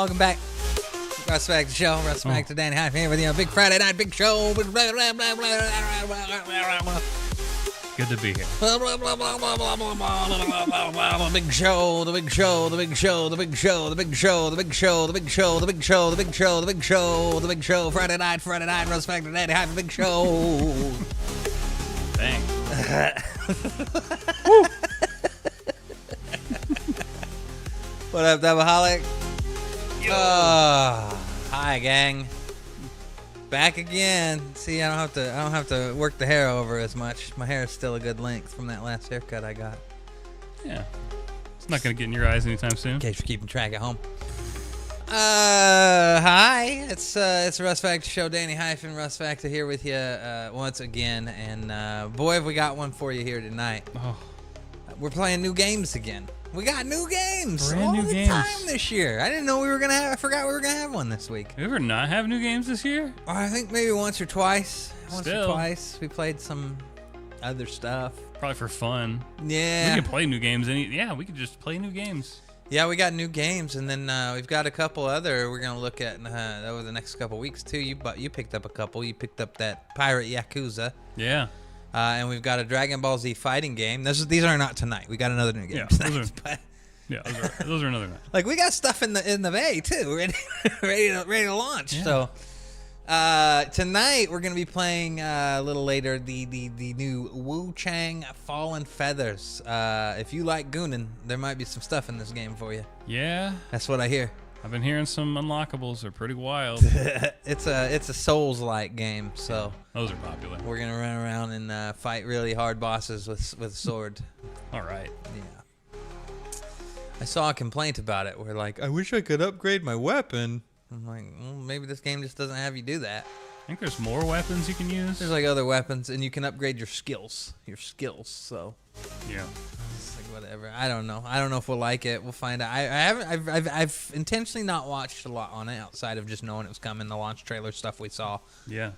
Welcome back. Russ Factor Show. Russ Factor, Danny Hyphen here with you. Big Friday night, big show. Good to be here. The big show, the big show, the big show, the big show, the big show, the big show, the big show, the big show, the big show, the big show, the big show. Friday night, Russ Factor, Danny Hyphen, big show. Thanks. What up, Doubleholic? Hi, gang. Back again. See, I don't have to work the hair over as much. My hair is still a good length from that last haircut I got. Yeah. It's not going to get in your eyes anytime soon. In case you're keeping track at home. Hi. It's Russ Factor Show. Danny Hyphen, Russ Factor here with you once again. And boy, have we got one for you here tonight. Oh. We're playing new games again. We got new games Brand all new the games. time this year. I didn't know we were gonna have. I forgot we were gonna have one this week. We ever not have new games this year? Or I think maybe once or twice. Still. We played some other stuff. Probably for fun. Yeah. We can play new games. We could just play new games. Yeah, we got new games, and then we've got a couple other we're gonna look at over the next couple weeks too. You picked up a couple. You picked up that Pirate Yakuza. Yeah. And we've got a Dragon Ball Z fighting game. These are not tonight. We got another new game Yeah, tonight. those are another night. Like, we got stuff in the bay too, ready to launch. Yeah. So tonight we're gonna be playing a little later the new Wu Chang Fallen Feathers. If you like gooning, there might be some stuff in this game for you. Yeah. That's what I hear. I've been hearing some unlockables are pretty wild. It's a Souls-like game, so Those are popular. we're gonna run around and fight really hard bosses with a sword. All right. Yeah. I saw a complaint about it where, like, I wish I could upgrade my weapon. I'm like, well, maybe this game just doesn't have you do that. I think there's more weapons you can use. There's like other weapons, and you can upgrade your skills. So Yeah. it's like whatever. I don't know if we'll like it. We'll find out. I've intentionally not watched a lot on it outside of just knowing it was coming. The launch trailer stuff we saw. Yeah.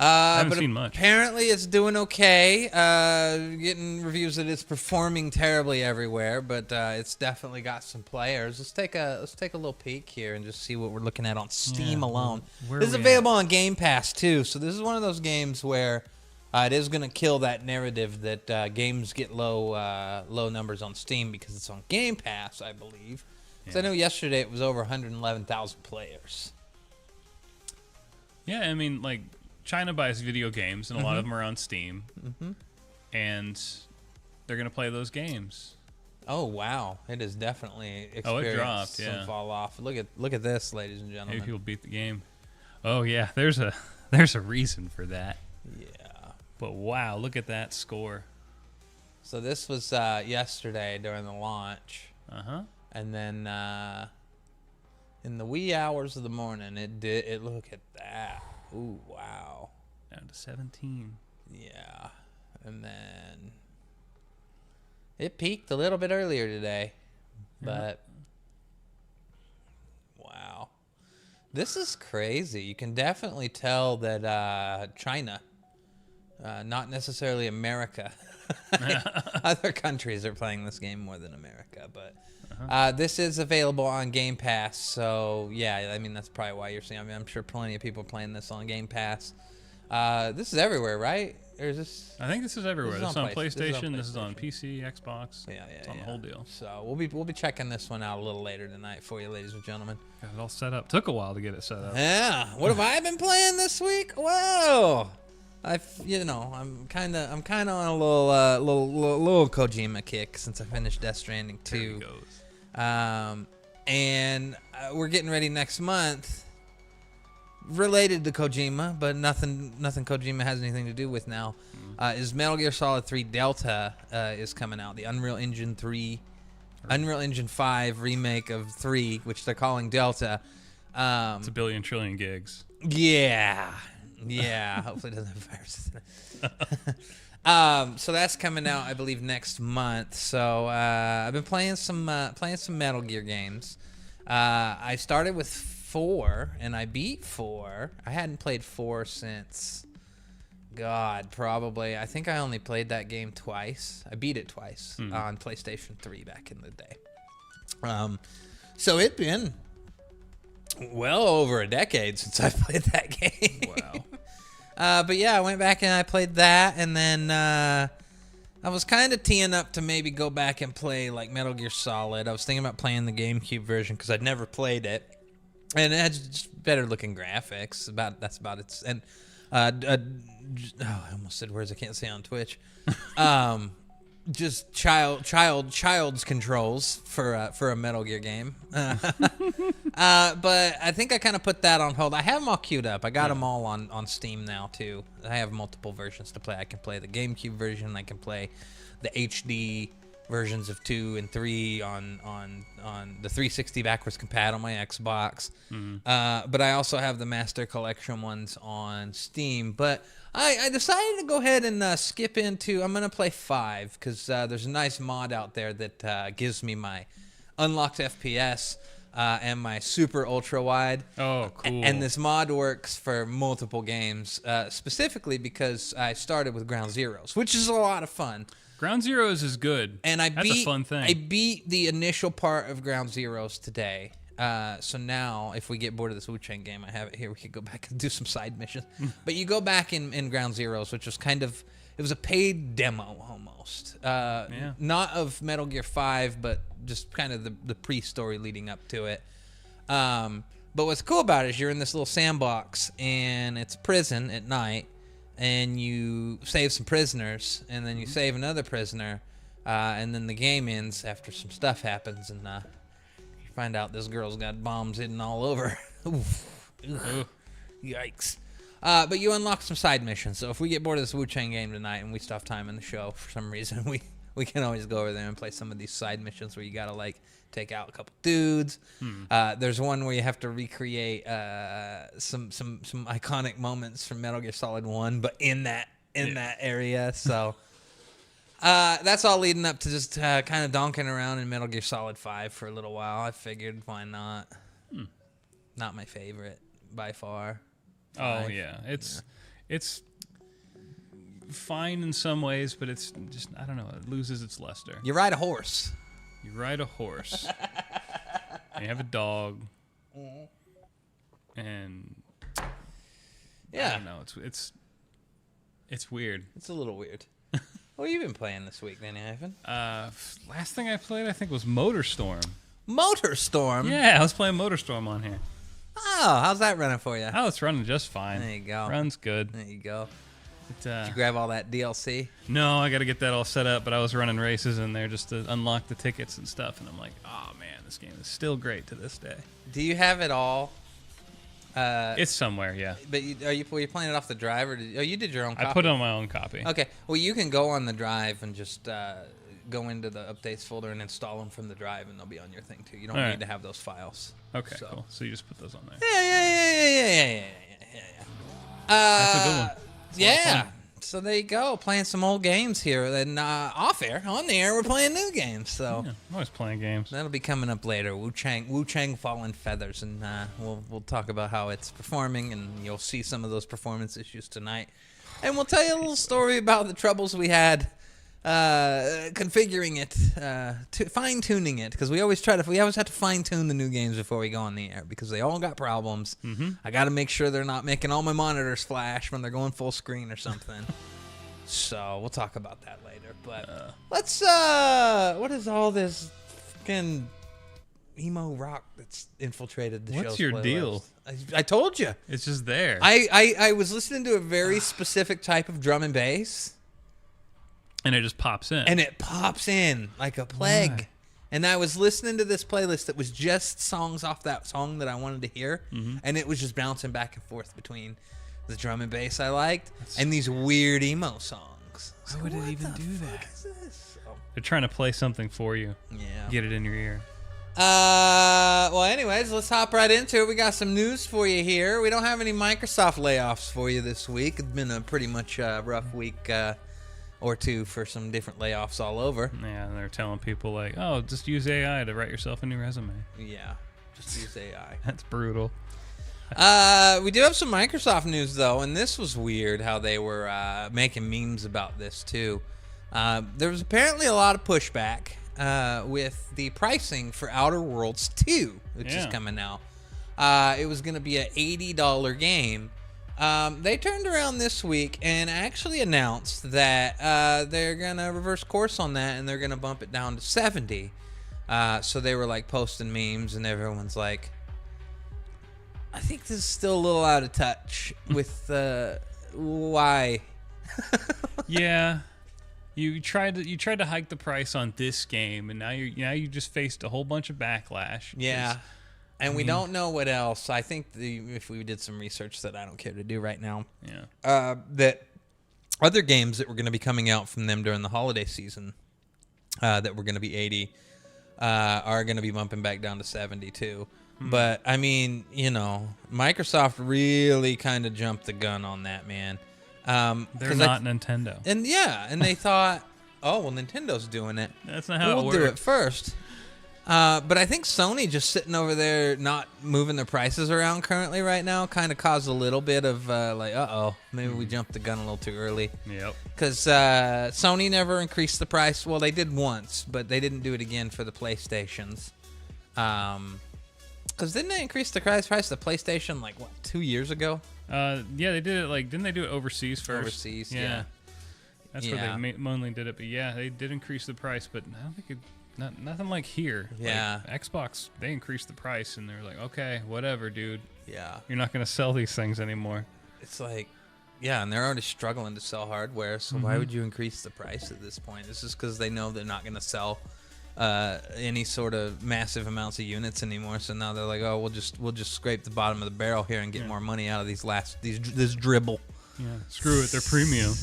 I haven't seen much. Apparently, it's doing okay. Getting reviews that it's performing terribly everywhere, but it's definitely got some players. Let's take a little peek here and just see what we're looking at on Steam alone. Where This is are we available on Game Pass too, so this is one of those games where it is going to kill that narrative that games get low numbers on Steam because it's on Game Pass, I believe. Because I know yesterday it was over 111,000 players. Yeah, I mean, like, China buys video games, and a lot of them are on Steam, and they're going to play those games. Oh, wow. It is definitely It experienced dropped, some yeah. fall off. Look at this, ladies and gentlemen. Maybe people beat the game. Oh, yeah, there's a reason for that. Yeah. But wow, look at that score. So this was yesterday during the launch. Uh-huh. And then in the wee hours of the morning, it look at that. Ooh, wow. Down to 17. Yeah. And then it peaked a little bit earlier today. But wow. This is crazy. You can definitely tell that China, not necessarily America. Other countries are playing this game more than America, but this is available on Game Pass, so yeah, I mean, that's probably why you're seeing. I mean, I'm sure plenty of people are playing this on Game Pass. This is everywhere, right? Or is this? I think this is everywhere. This is on PlayStation. This is PlayStation. on PC, Xbox. Yeah. It's on the whole deal. So we'll be checking this one out a little later tonight for you, ladies and gentlemen. Got it all set up. Took a while to get it set up. Yeah. What have I been playing this week? Whoa. I'm kind of on a little Kojima kick since I finished Death Stranding 2. There he goes. And we're getting ready next month, related to Kojima, but nothing Kojima has anything to do with now. Is Metal Gear Solid 3 Delta is coming out, the Unreal Engine 5 remake of 3, which they're calling Delta. It's a billion trillion gigs. Yeah. Hopefully it doesn't have viruses in it. So that's coming out, I believe, next month. So I've been playing some Metal Gear games. I started with 4 and I beat 4. I hadn't played 4 since probably. I think I only played that game twice. I beat it twice on PlayStation 3 back in the day. So it'd been well over a decade since I played that game. Wow. But yeah, I went back and I played that, and then I was kind of teeing up to maybe go back and play like Metal Gear Solid. I was thinking about playing the GameCube version because I'd never played it, and it had just better looking graphics. That's about it. And I almost said words I can't say on Twitch. Just child's controls for a Metal Gear game. But I think I kind of put that on hold. I have them all queued up. I got them all on Steam now too. I have multiple versions to play. I can play the GameCube version. I can play the HD versions of 2 and 3 on the 360 backwards compatible on my Xbox. But I also have the Master Collection ones on Steam. But I decided to go ahead and skip into, I'm going to play 5 because there's a nice mod out there that gives me my unlocked FPS and my super ultra wide. Oh, cool. And this mod works for multiple games, specifically because I started with Ground Zeroes, which is a lot of fun. Ground Zeroes is good. And That's a fun thing. I beat the initial part of Ground Zeroes today. So now, if we get bored of this Wu-Chang game, I have it here. We could go back and do some side missions. But you go back in Ground Zeroes, which was it was a paid demo almost. Not of Metal Gear 5, but just kind of the pre-story leading up to it. But what's cool about it is you're in this little sandbox, and it's prison at night, and you save some prisoners, and then you save another prisoner, and then the game ends after some stuff happens, and you find out this girl's got bombs hidden all over. Yikes. But you unlock some side missions, so if we get bored of this Wu-Chang game tonight and we still have time in the show for some reason, we can always go over there and play some of these side missions where you gotta like take out a couple dudes. There's one where you have to recreate some iconic moments from Metal Gear Solid 1, but in that area. So that's all leading up to just kind of donking around in Metal Gear Solid 5 for a little while. I figured, why not? Not my favorite by far. Oh yeah, it's fine in some ways, but it's just, I don't know, it loses its luster. You ride a horse. You ride a horse. And you have a dog. And yeah, I don't know, it's weird. It's a little weird. What have you been playing this week, Danny Hyphen? Last thing I played, I think, was MotorStorm. MotorStorm? Yeah, I was playing MotorStorm on here. Oh, how's that running for you? Oh, it's running just fine. There you go. Runs good. There you go. Did you grab all that DLC? No, I got to get that all set up, but I was running races in there just to unlock the tickets and stuff, and I'm like, oh man, this game is still great to this day. Do you have it all? It's somewhere, yeah. But were you playing it off the drive, or you did your own copy? I put it on my own copy. Okay. Well, you can go on the drive and just go into the updates folder and install them from the drive, and they'll be on your thing too. You don't need to have those files. Okay, cool. So you just put those on there. Yeah. That's a good one. Yeah. So there you go, playing some old games here. And off air, on the air, we're playing new games. So yeah, I'm always playing games. That'll be coming up later. Wu-Chang Fallen Feathers, and we'll talk about how it's performing, and you'll see some of those performance issues tonight. And we'll tell you a little story about the troubles we had configuring it, fine-tuning it, because we always have to fine-tune the new games before we go on the air, because they all got problems. I got to make sure they're not making all my monitors flash when they're going full screen or something. So we'll talk about that later. But let's what is all this fucking emo rock that's infiltrated the show? What's your deal? I told you, it's just there. I was listening to a very specific type of drum and bass. And it just pops in. And it pops in like a plague. Why? And I was listening to this playlist that was just songs off that song that I wanted to hear. And it was just bouncing back and forth between the drum and bass I liked and these weird emo songs. Why would it even do that? Is this? Oh. They're trying to play something for you. Yeah. Get it in your ear. Well, anyways, let's hop right into it. We got some news for you here. We don't have any Microsoft layoffs for you this week. It's been a pretty much rough week or two for some different layoffs all over. Yeah, and they're telling people like, oh, just use AI to write yourself a new resume. Yeah, just use AI. That's brutal. We do have some Microsoft news, though, and this was weird how they were making memes about this, too. There was apparently a lot of pushback with the pricing for Outer Worlds 2, which is coming out. It was going to be an $80 game. They turned around this week and actually announced that they're going to reverse course on that and they're going to bump it down to $70. So they were like posting memes and everyone's like, I think this is still a little out of touch with why. Yeah. You tried to hike the price on this game, and now you just faced a whole bunch of backlash. Yeah, and we don't know what else. I think if we did some research that I don't care to do right now, that other games that were going to be coming out from them during the holiday season that were going to be 80 are going to be bumping back down to 70 too. But I mean, Microsoft really kind of jumped the gun on that, man. They're not Nintendo. And and they thought, oh, well, Nintendo's doing it. That's not how it works. We'll do it first. But I think Sony just sitting over there not moving their prices around currently right now kind of caused a little bit of maybe we jumped the gun a little too early. Yep. Because Sony never increased the price. Well, they did once, but they didn't do it again for the PlayStations. Because didn't they increase the price of the PlayStation 2 years ago? Yeah, they did it didn't they do it overseas first? Overseas, yeah. That's where they mainly did it, but yeah, they did increase the price, but I don't think nothing like here. Yeah. Like Xbox, they increased the price, and they're like, okay, whatever, dude. Yeah. You're not going to sell these things anymore. It's like, yeah, and they're already struggling to sell hardware, so why would you increase the price at this point? It's just because they know they're not going to sell any sort of massive amounts of units anymore. So now they're like, oh, we'll just scrape the bottom of the barrel here and get more money out of this dribble. Yeah, screw it, they're premium.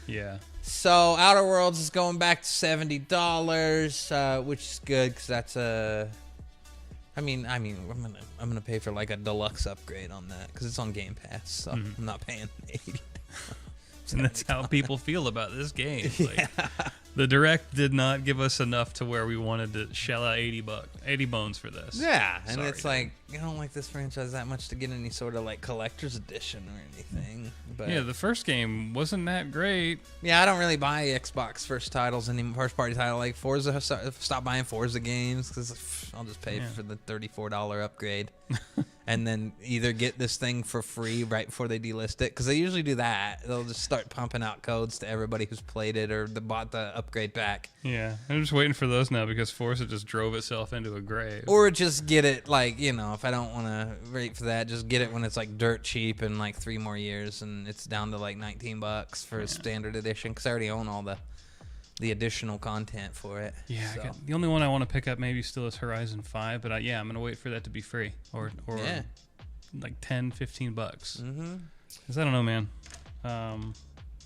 Yeah. So Outer Worlds is going back to $70, which is good because that's I'm gonna pay for like a deluxe upgrade on that because it's on Game Pass, so I'm not paying $80. And that's how people feel about this game. Like, the Direct did not give us enough to where we wanted to shell out 80 bones for this. Yeah, and it's like, I don't like this franchise that much to get any sort of like collector's edition or anything. But yeah, the first game wasn't that great. Yeah, I don't really buy Xbox first party title like Forza. Stop buying Forza games because I'll just pay for the $34 upgrade. And then either get this thing for free right before they delist it, because they usually do that. They'll just start pumping out codes to everybody who's played it or bought the upgrade pack. Yeah, I'm just waiting for those now because Forza just drove itself into a grave. Or just get it if I don't want to wait for that, just get it when it's like dirt cheap in like 3 more years and it's down to like $19 for a standard edition, because I already own all the additional content for it. Yeah, so. The only one I want to pick up maybe still is Horizon 5, but I'm going to wait for that to be free or like $10-15. Because I don't know, man.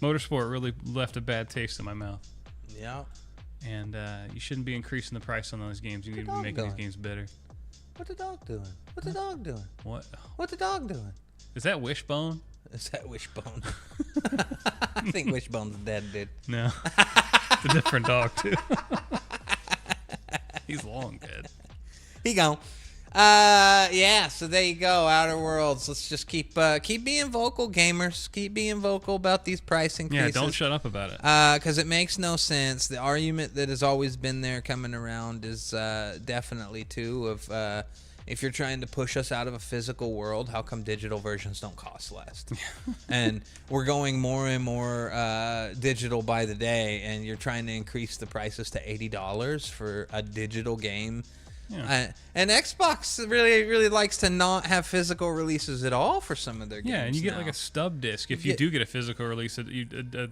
Motorsport really left a bad taste in my mouth. Yeah. And you shouldn't be increasing the price on those games. You need to be making these games better. What's the dog doing? What's the dog doing? What? What's the dog doing? Is that Wishbone? Is that Wishbone? I think Wishbone's dead, dude. No. It's a different dog, too. He's long dead. He gone. So there you go, Outer Worlds. Let's just keep being vocal, gamers. Keep being vocal about these price increases. Yeah, don't shut up about it. Because it makes no sense. The argument that has always been there coming around is definitely, too, of if you're trying to push us out of a physical world, how come digital versions don't cost less? And we're going more and more digital by the day, and you're trying to increase the prices to $80 for a digital game. Yeah. And Xbox really, really likes to not have physical releases at all for some of their games. Yeah, and you get like a stub disc. If you do get a physical release, a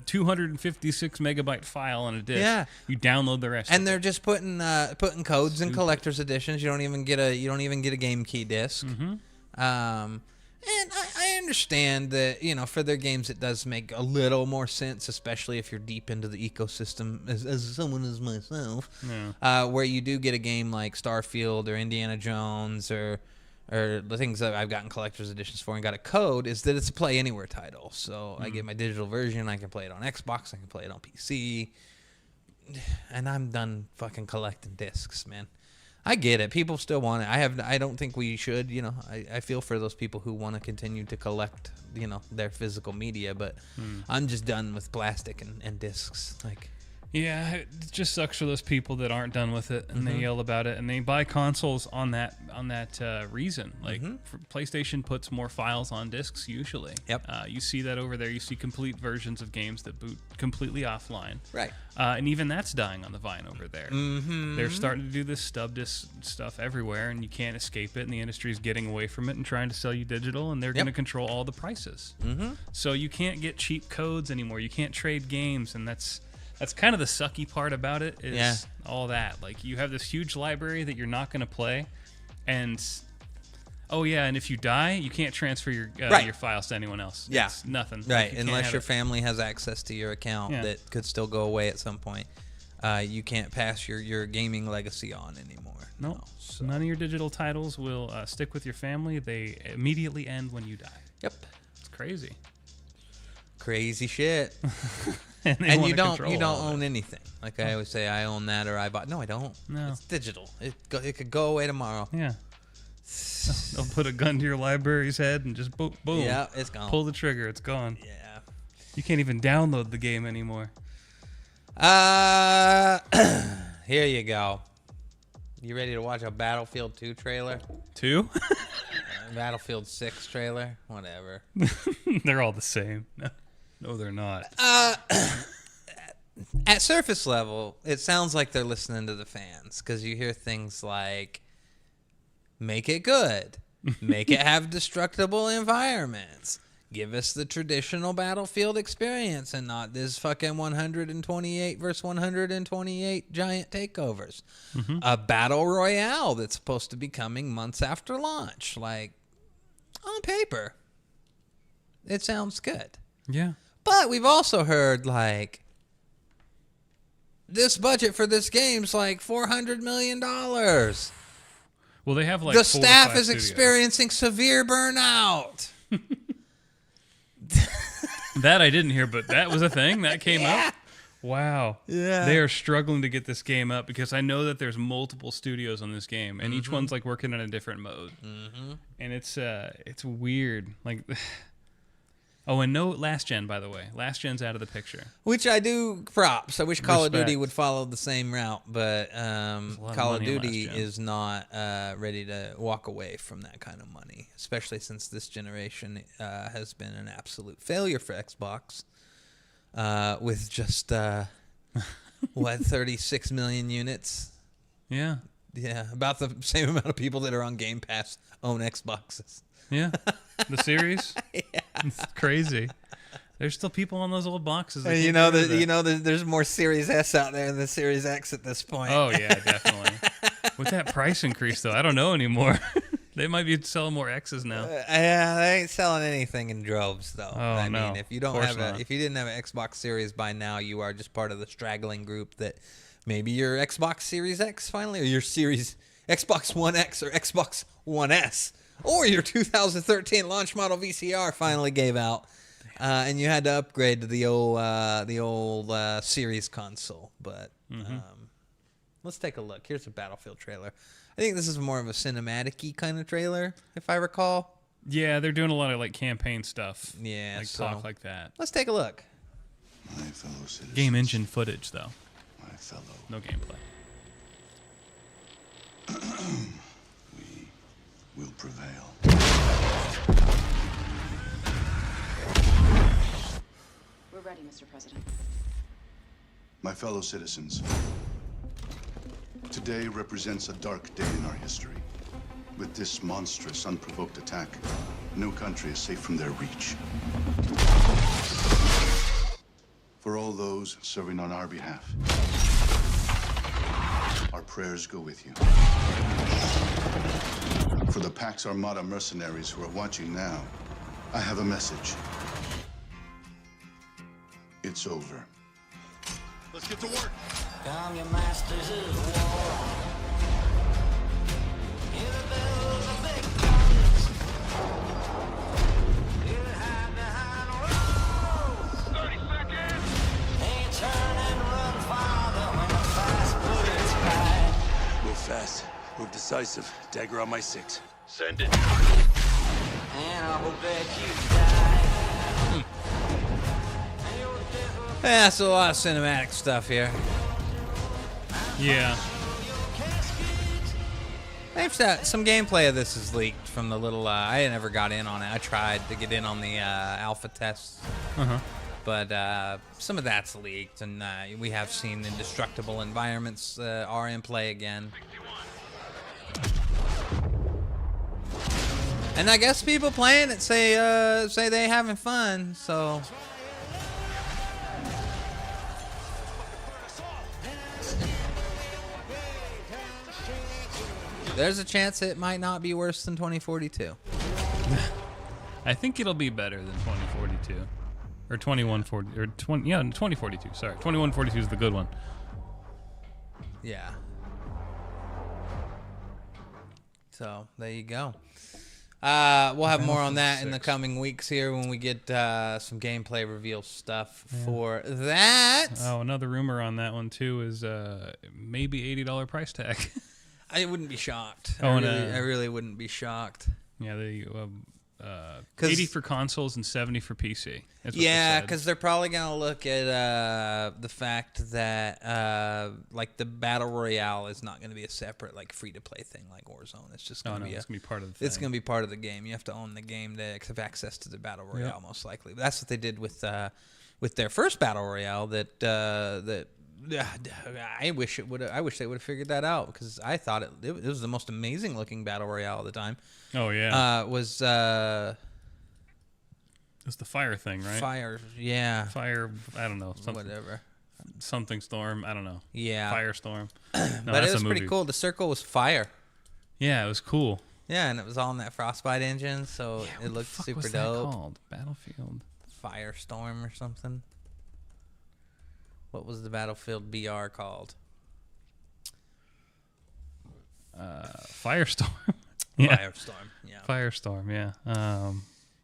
256 megabyte file on a disc. Yeah. You download the rest. And they're just putting codes in collector's editions. You don't even get a game key disc. And I understand that, for their games it does make a little more sense, especially if you're deep into the ecosystem, as someone as myself, where you do get a game like Starfield or Indiana Jones or the things that I've gotten collector's editions for and got a code, is that it's a Play Anywhere title. So I get my digital version, I can play it on Xbox, I can play it on PC, and I'm done fucking collecting discs, man. I get it. People still want it. I don't think we should. I feel for those people who want to continue to collect, their physical media. But I'm just done with plastic and discs. Like, Yeah, it just sucks for those people that aren't done with it, and they yell about it, and they buy consoles on that reason. Like, PlayStation puts more files on discs usually. Yep. You see that over there. You see complete versions of games that boot completely offline. Right. And even that's dying on the vine over there. They're starting to do this stub disc stuff everywhere, and you can't escape it, and the industry's getting away from it and trying to sell you digital, and they're going to control all the prices. So you can't get cheap codes anymore. You can't trade games, and that's kind of the sucky part about it is all that. Like, you have this huge library that you're not going to play, and and if you die, you can't transfer your files to anyone else. Yeah. It's nothing. Right, Like, unless your family has access to your account that could still go away at some point. You can't pass your gaming legacy on anymore. No, so none of your digital titles will stick with your family. They immediately end when you die. Yep. It's crazy. Crazy shit. and you don't own anything. Like I always say, I own that or I bought. No, I don't. No. It's digital. It could go away tomorrow. Yeah. They'll put a gun to your library's head and just boom. Yeah, it's gone. Pull the trigger. It's gone. Yeah. You can't even download the game anymore. Here you go. You ready to watch a Battlefield 2 trailer? 2? Battlefield 6 trailer? Whatever. They're all the same. No, they're not. At surface level, it sounds like they're listening to the fans because you hear things like, make it good, make it have destructible environments, give us the traditional Battlefield experience and not this fucking 128 versus 128 giant takeovers. A battle royale that's supposed to be coming months after launch. Like, on paper, it sounds good. Yeah. But we've also heard, like, this budget for this game's like $400 million. Well, they have like the 4 staff or 5 is studios. experiencing severe burnout. That I didn't hear, but that was a thing that came up. Wow. Yeah. They are struggling to get this game up because I know that there's multiple studios on this game, and each one's like working in a different mode. And it's weird. Like, oh, and no last gen, by the way. Last gen's out of the picture. Which I do props. I wish Call of Duty Respect. would follow the same route, but Call of Duty is not ready to walk away from that kind of money, especially since this generation has been an absolute failure for Xbox with just, 36 million units? Yeah. Yeah, about the same amount of people that are on Game Pass own Xboxes. Yeah. The series? It's crazy. There's still people on those old boxes. There's more Series S out there than the Series X at this point. Oh, yeah, definitely. With that price increase, though, I don't know anymore. They might be selling more X's now. Yeah, they ain't selling anything in droves, though. Oh, I no. mean, if you didn't have an Xbox Series by now, you are just part of the straggling group that maybe your Xbox Series X finally, or your Series Xbox One X or Xbox One S, or your 2013 launch model VCR finally gave out, and you had to upgrade to the old Series console. But let's take a look. Here's a Battlefield trailer. I think this is more of a cinematic-y kind of trailer, if I recall. Yeah, they're doing a lot of like campaign stuff. Yeah, like talk like that. Let's take a look. My fellow citizens, Game engine footage, though. my fellow, No gameplay. we will prevail. We're ready, Mr. President. My fellow citizens, today represents a dark day in our history. With this monstrous, unprovoked attack, no country is safe from their reach. For all those serving on our behalf, our prayers go with you. For the Pax Armada mercenaries who are watching now, I have a message. It's over. Let's get to work. Come, you masters of war. Hear the bells of big guns. You hide behind walls. 30 seconds. They turn and run farther when the fast bullets fly. Move fast. Move decisive. Dagger on my 6. Send it. And I will bet you die. And your death will Yeah, so a lot of cinematic stuff here. Yeah. Some gameplay of this is leaked from the little. I never got in on it. I tried to get in on the alpha tests, but some of that's leaked, and we have seen indestructible environments are in play again. And I guess people playing it say they having fun. So. There's a chance it might not be worse than 2042. I think it'll be better than 2042. Or 2140 or 20 yeah, 2042. Sorry. 2142 is the good one. Yeah. So, there you go. We'll have more on that in the coming weeks here when we get some gameplay reveal stuff for that. Oh, another rumor on that one too is maybe $80 price tag. I wouldn't be shocked. Oh, I really wouldn't be shocked. Yeah, they 80 for consoles and 70 for PC. Yeah, because they're probably gonna look at the fact that like the battle royale is not gonna be a separate like free to play thing like Warzone. It's just gonna it's gonna be part of the thing. It's gonna be part of the game. You have to own the game to have access to the battle royale most likely. But that's what they did with their first battle royale. I wish they would have figured that out because I thought it was the most amazing looking battle royale at the time. Oh yeah. It's the fire thing, right? Fire, yeah. Fire, I don't know. Whatever. Something storm, I don't know. Yeah. Firestorm. No, but it was pretty cool. The circle was fire. Yeah, it was cool. Yeah, and it was all in that Frostbite engine, so it looked super dope. What was that called? Battlefield? Firestorm or something. What was the Battlefield BR called? Firestorm. Yeah. Firestorm. Yeah. Firestorm. Yeah.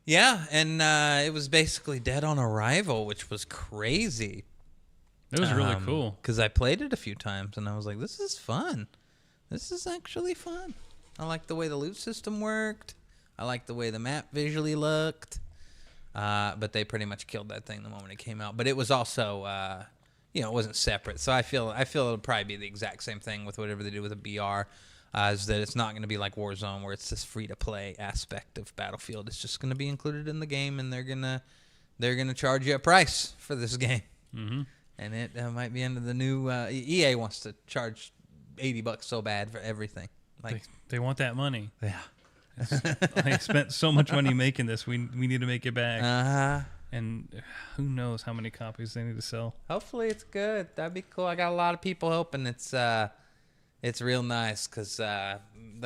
Yeah, and it was basically dead on arrival, which was crazy. It was really cool because I played it a few times, and I was like, "This is fun. This is actually fun." I like the way the loot system worked. I like the way the map visually looked. But they pretty much killed that thing the moment it came out. But it was also. It wasn't separate, so I feel it'll probably be the exact same thing with whatever they do with a BR, is that it's not going to be like Warzone where it's this free to play aspect of Battlefield. It's just going to be included in the game, and they're gonna charge you a price for this game, and it might be under the new EA wants to charge $80 so bad for everything. Like they want that money. Yeah, I spent so much money making this. We need to make it back. And who knows how many copies they need to sell. Hopefully it's good. That'd be cool. I got a lot of people hoping it's real nice because the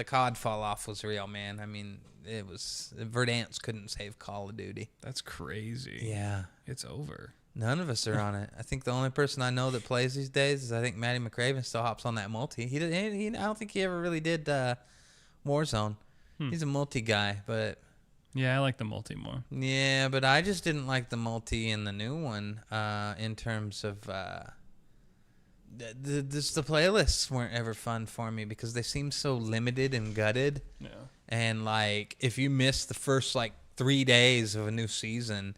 COD fall off was real, man. I mean, it was Verdansk couldn't save Call of Duty. That's crazy. Yeah, it's over. None of us are on it. I think the only person I know that plays these days is Matty McRaven still hops on that multi. He I don't think he ever really did Warzone. He's a multi guy, but. Yeah, I like the multi more. Yeah, but I just didn't like the multi in the new one in terms of the playlists weren't ever fun for me because they seemed so limited and gutted. Yeah. And like if you miss the first like 3 days of a new season,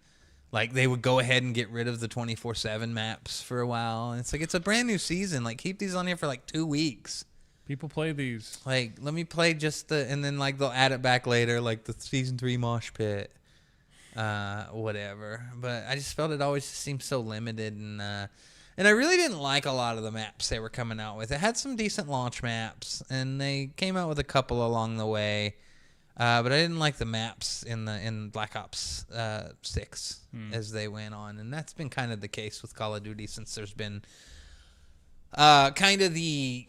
like they would go ahead and get rid of the 24/7 maps for a while. And it's like it's a brand new season. Like keep these on here for like 2 weeks. People play these. Like, let me play just and then, like, they'll add it back later, like the Season 3 Mosh Pit, whatever. But I just felt it always seemed so limited, and I really didn't like a lot of the maps they were coming out with. It had some decent launch maps, and they came out with a couple along the way, but I didn't like the maps in Black Ops 6 as they went on, and that's been kind of the case with Call of Duty since there's been... kind of the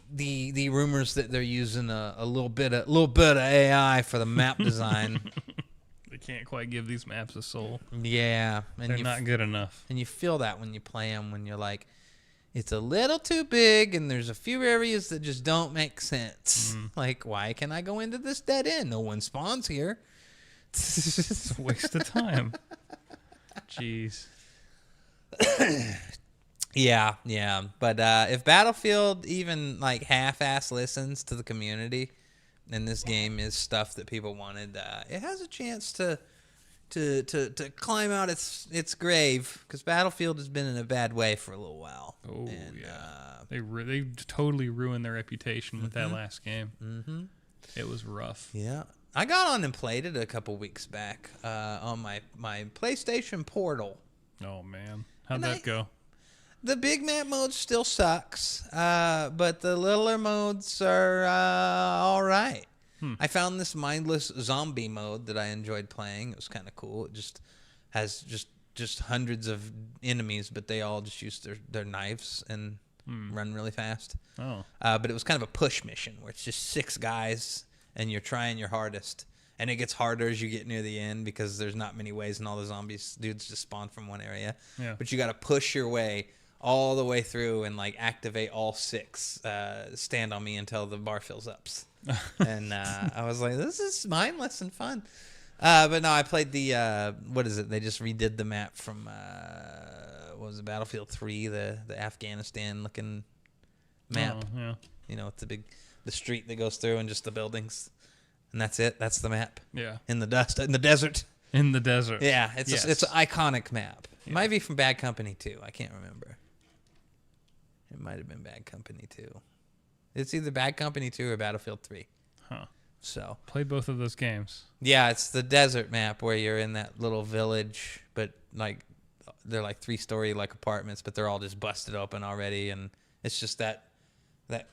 rumors that they're using a little bit of AI for the map design. They can't quite give these maps a soul. Yeah, and they're not good enough. And you feel that when you play them, when you're like, it's a little too big, and there's a few areas that just don't make sense. Like, why can I go into this dead end? No one spawns here. It's a waste of time. Jeez. Yeah. But if Battlefield even like half-ass listens to the community, and this game is stuff that people wanted, it has a chance to to climb out its grave, because Battlefield has been in a bad way for a little while. Oh, they totally ruined their reputation with that last game. Mm-hmm. It was rough. Yeah. I got on and played it a couple weeks back on my PlayStation Portal. Oh, man. How'd that go? The big map mode still sucks, but the littler modes are all right. I found this mindless zombie mode that I enjoyed playing. It was kind of cool. It just has just hundreds of enemies, but they all just use their knives and run really fast. Oh. But it was kind of a push mission where it's just 6 guys and you're trying your hardest. And it gets harder as you get near the end because there's not many ways and all the dudes just spawn from one area. Yeah. But you got to push your way all the way through and like activate all 6 stand on me until the bar fills up. And I was like, this is mindless and fun. But no, I played the what is it? They just redid the map from what was it, Battlefield 3, the Afghanistan looking map. Oh, yeah. You know, it's the street that goes through and just the buildings. And that's it. That's the map. Yeah. In the desert. In the desert. Yeah, it's an iconic map. It might be from Bad Company 2. I can't remember. It might have been Bad Company 2. It's either Bad Company 2 or Battlefield 3. Huh. So played both of those games. yeah, it's the desert map where you're in that little village, but like they're like 3-story like apartments, but they're all just busted open already, and it's just that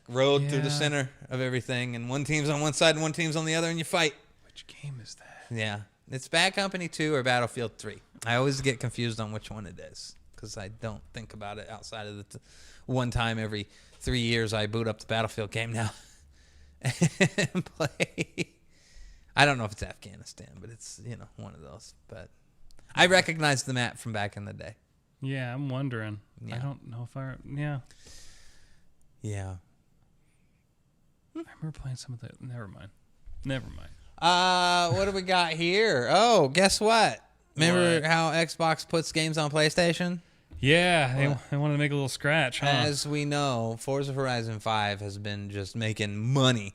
road through the center of everything, and one team's on one side and one team's on the other, and you fight. Which game is that? Yeah, it's Bad Company 2 or Battlefield 3. I always get confused on which one it is because I don't think about it outside of the one time every 3 years I boot up the Battlefield game now and play. I don't know if it's Afghanistan, but it's, one of those. But I recognize the map from back in the day. Yeah, I'm wondering. Yeah. I don't know if Yeah. Yeah. I remember playing some of the... Never mind. What do we got here? Oh, guess what? Remember how Xbox puts games on PlayStation? Yeah, they wanted to make a little scratch, huh? As we know, Forza Horizon 5 has been just making money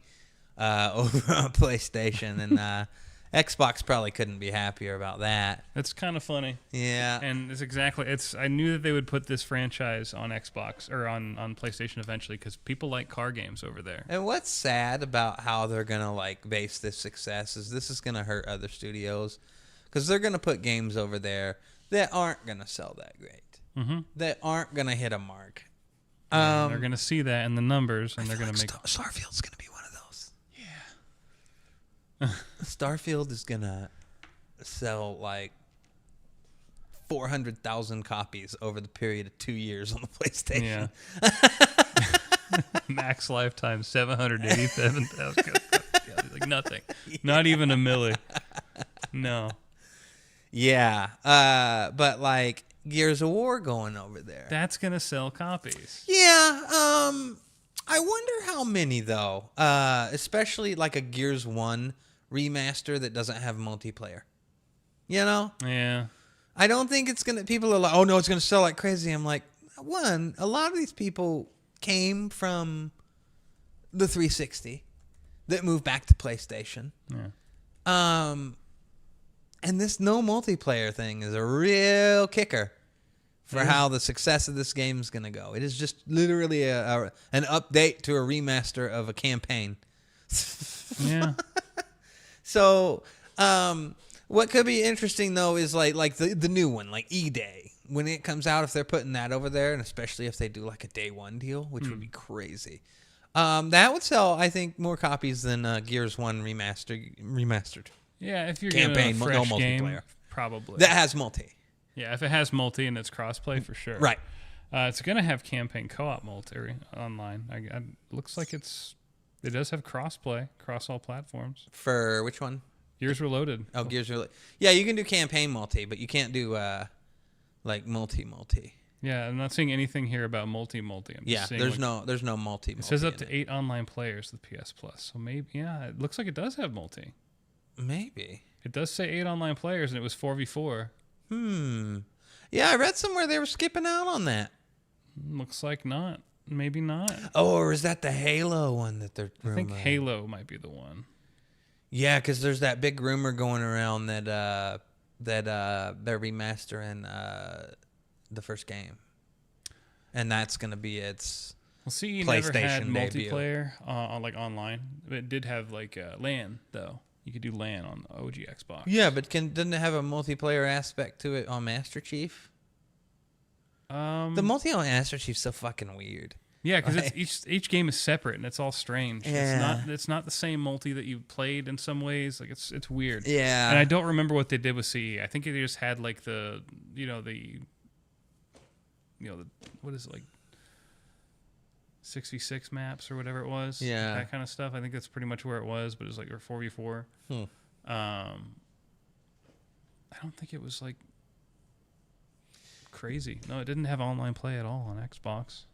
over on PlayStation, and Xbox probably couldn't be happier about that. It's kind of funny. Yeah. And I knew that they would put this franchise on Xbox or on PlayStation eventually because people like car games over there. And what's sad about how they're going to base this success is this is going to hurt other studios because they're going to put games over there that aren't going to sell that great. Mm-hmm. That aren't going to hit a mark. They're going to see that in the numbers, and they're going to make... Starfield's going to be one of those. Yeah. Starfield is going to sell 400,000 copies over the period of 2 years on the PlayStation. Yeah. Max lifetime, 787,000. Like nothing. Yeah. Not even a milli. No. Yeah. But Gears of War going over there. That's going to sell copies. Yeah. I wonder how many, though. Especially a Gears 1 remaster that doesn't have multiplayer. Yeah. I don't think it's going to... People are like, oh, no, it's going to sell like crazy. I'm like, one, a lot of these people came from the 360 that moved back to PlayStation. Yeah. And this no multiplayer thing is a real kicker for how the success of this game is going to go. It is just literally an update to a remaster of a campaign. Yeah. So, what could be interesting though is the new one, E-Day. When it comes out, if they're putting that over there, and especially if they do a day one deal, which would be crazy. That would sell, I think, more copies than Gears 1 remastered. Yeah, if you're campaign, getting a fresh no multiplayer. game, probably. That has multi. Yeah, if it has multi and it's crossplay, for sure. Right. It's going to have campaign co-op multi online. Looks like it does have crossplay across all platforms. For which one? Gears Reloaded. Oh, Gears Reloaded. Yeah, you can do campaign multi, but you can't do multi. Yeah, I'm not seeing anything here about multi. I'm just seeing there's no multi. It says up to 8 online players with PS Plus. So maybe, it looks like it does have multi. Maybe. It does say 8 online players, and it was 4v4. Yeah, I read somewhere they were skipping out on that. Looks like not. Maybe not. Oh, or is that the Halo one that they're rumoring? I think Halo might be the one. Yeah, because there's that big rumor going around that that they're remastering the first game, and that's gonna be its Well, see, you never had PlayStation debut. multiplayer on like online. It did have like LAN though. You could do LAN on the OG Xbox. Yeah, but doesn't it have a multiplayer aspect to it on Master Chief? The multiplayer on Master Chief's so fucking weird. Yeah, because each game is separate and it's all strange. Yeah. It's not the same multi that you played in some ways. Like it's weird. Yeah. And I don't remember what they did with CE. I think they just had like the what is it, like 6v6 maps or whatever it was. Yeah. That kind of stuff. I think that's pretty much where it was, but it was like or 4v4. I don't think it was like crazy. No, it didn't have online play at all on Xbox.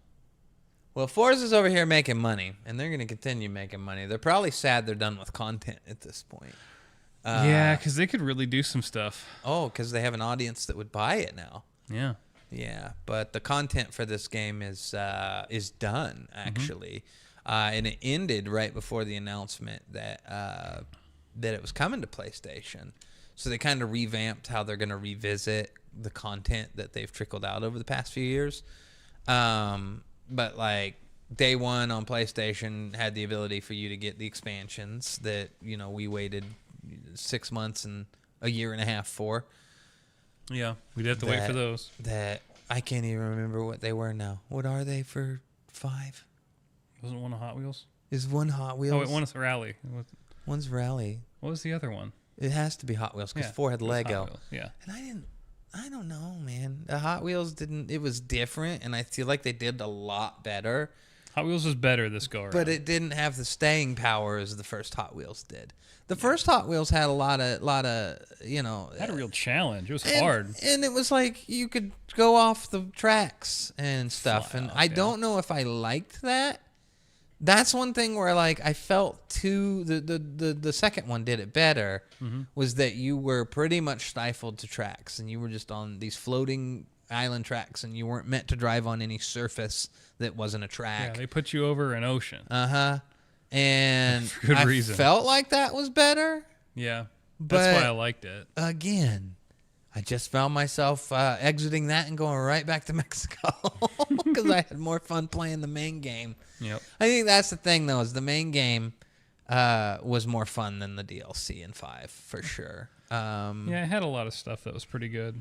Well, Forza's over here making money, and they're going to continue making money. They're probably sad they're done with content at this point. Yeah, because they could really do some stuff. Oh, because they have an audience that would buy it now. Yeah. Yeah, but the content for this game is done, actually. And it ended right before the announcement that it was coming to PlayStation. So they kind of revamped how they're going to revisit the content that they've trickled out over the past few years. But like day one on PlayStation had the ability for you to get the expansions that, we waited 6 months and a year and a half for. Yeah, we'd have to wait for those. That I can't even remember what they were now. What are they for 5? Wasn't one of Hot Wheels? Is one Hot Wheels? Oh, wait, one is Rally. One's Rally. What was the other one? It has to be Hot Wheels because 4 had it was Lego. Hot Wheels, yeah. And I don't know, man. The Hot Wheels it was different, and I feel like they did a lot better. Hot Wheels was better this go around. But it didn't have the staying power as the first Hot Wheels did. The first Hot Wheels had a lot of It had a real challenge. It was hard. And it was like you could go off the tracks and stuff. Fly And off, I yeah. don't know if I liked that. That's one thing where like I felt the second one did it better, was that you were pretty much stifled to tracks and you were just on these floating island tracks and you weren't meant to drive on any surface that wasn't a Yeah, track. they put you over an ocean. And For good I reason. felt like that was better. Yeah, But that's why I liked it. again, I just found myself exiting that and going right back to Mexico because I had more fun playing the main game. Yep. I think that's the thing, though, is the main game was more fun than the DLC in 5, for sure. Yeah, it had a lot of stuff that was pretty good.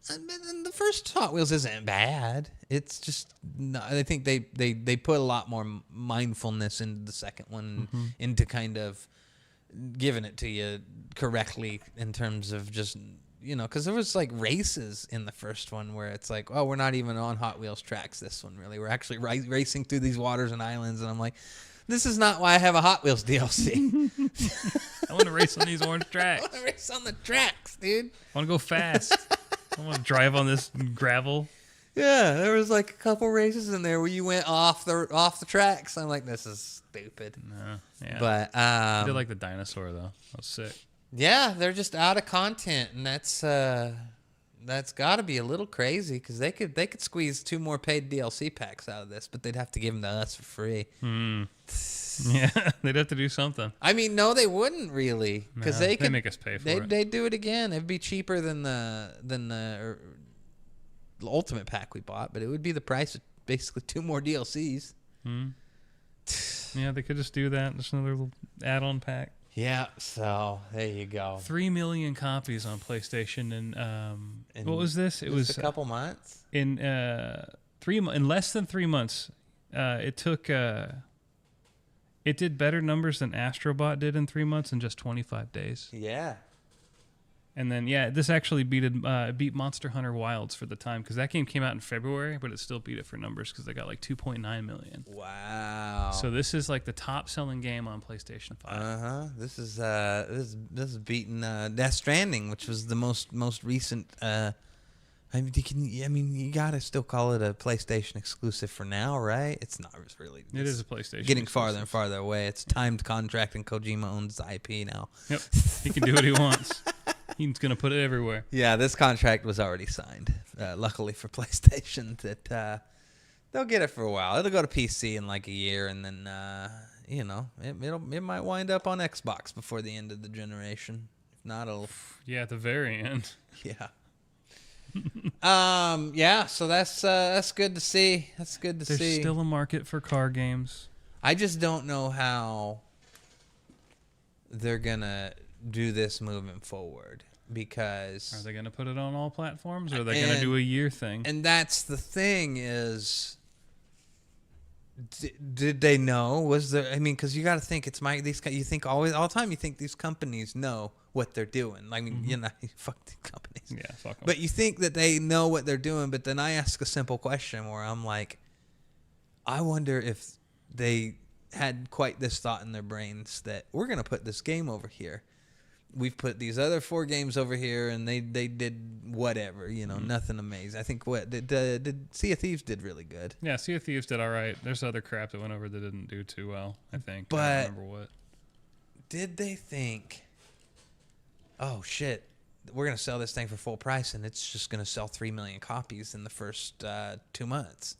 And the first Hot Wheels isn't bad. It's just, I think they put a lot more mindfulness into the second one, into kind of giving it to you correctly in terms of just, because there was like races in the first one where it's like, oh, we're not even on Hot Wheels tracks this one, really. We're actually racing through these waters and islands. And I'm like, this is not why I have a Hot Wheels DLC. I want to race on these orange tracks. I want to race on the tracks, dude. I want to go fast. I want to drive on this gravel. Yeah, there was like a couple races in there where you went off the tracks. I'm like, this is stupid. No, yeah. But I did like the dinosaur though. That was sick. yeah, they're just out of content, and that's got to be a little crazy because they could squeeze 2 more paid DLC packs out of this, but they'd have to give them to us for free. Yeah, they'd have to do something. I mean, no, they wouldn't really because No, they could make us pay for it. They'd do it again. It'd be cheaper than the Ultimate Pack we bought, but it would be the price of basically 2 more DLCs. Yeah, they could just do that. Just another little add-on pack. Yeah, so there you go. 3 million copies on PlayStation, and what was this? It was a couple months. in less than 3 months. It took. It did better numbers than Astrobot did in 3 months in just 25 days. Yeah. And then, this actually beat Monster Hunter Wilds for the time because that game came out in February, but it still beat it for numbers because they got like 2.9 million. Wow. So this is like the top-selling game on PlayStation 5. This is beating Death Stranding, which was the most recent. You gotta still call it a PlayStation exclusive for now, right? It's not really. It is a PlayStation. Getting exclusive. farther and farther away. It's timed contract, and Kojima owns the IP now. Yep, he can do what he wants. He's gonna put it everywhere. Yeah, this contract was already signed. Luckily for PlayStation, that they'll get it for a while. It'll go to PC in like a year, and then it might wind up on Xbox before the end of the generation. not a. Yeah, at the very end. Yeah. Yeah. So that's good to see. That's good to see. There's still a market for car games. I just don't know how they're gonna do this moving forward, because Are they going to put it on all platforms, or are they going to do a year thing? And that's the thing is, did they know? Was there? I mean, because you got to think it's these. You think all the time. You think these companies know what they're doing. I mean, you know, fuck these companies. Yeah, fuck them. But you think that they know what they're doing. But then I ask a simple question where I'm like, I wonder if they had quite this thought in their brains that we're gonna put this game over here. We've put these other 4 games over here, and they did whatever, you know, nothing amazing. I think did Sea of Thieves did really good. Yeah, Sea of Thieves did all right. There's other crap that went over that didn't do too well, I think. But I don't remember what. Did they think, oh shit, we're gonna sell this thing for full price, and it's just gonna sell 3 million copies in the first 2 months?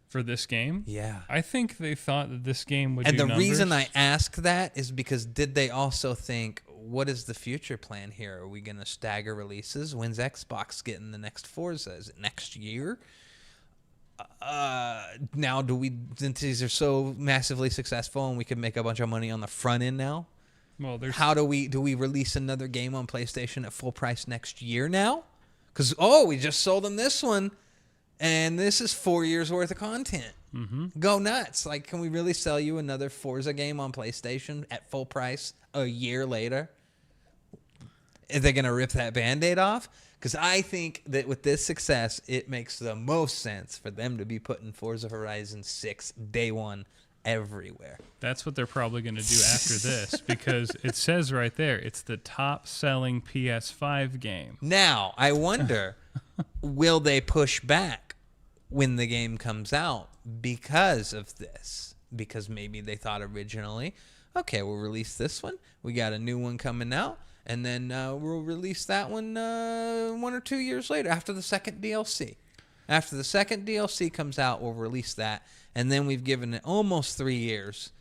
For this game? Yeah. I think they thought that this game would And do the numbers. reason I ask that is because did they also think, what is the future plan here? Are we going to stagger releases? When's Xbox getting the next Forza? Is it next year? Now, since these are so massively successful and we can make a bunch of money on the front end now, well, how do we release another game on PlayStation at full price next year now? Because, we just sold them this one. And this is 4 years worth of content. Mm-hmm. Go nuts. Like, can we really sell you another Forza game on PlayStation at full price a year later? Are they going to rip that Band-Aid off? Because I think that with this success, it makes the most sense for them to be putting Forza Horizon 6 day one everywhere. That's what they're probably going to do after this, because it says right there, it's the top-selling PS5 game. Now, I wonder, will they push back when the game comes out because of this? Because maybe they thought originally, okay, we'll release this one. We got a new one coming out, and then we'll release that one 1 or 2 years later after the second DLC. After the second DLC comes out, we'll release that, and then we've given it almost 3 years,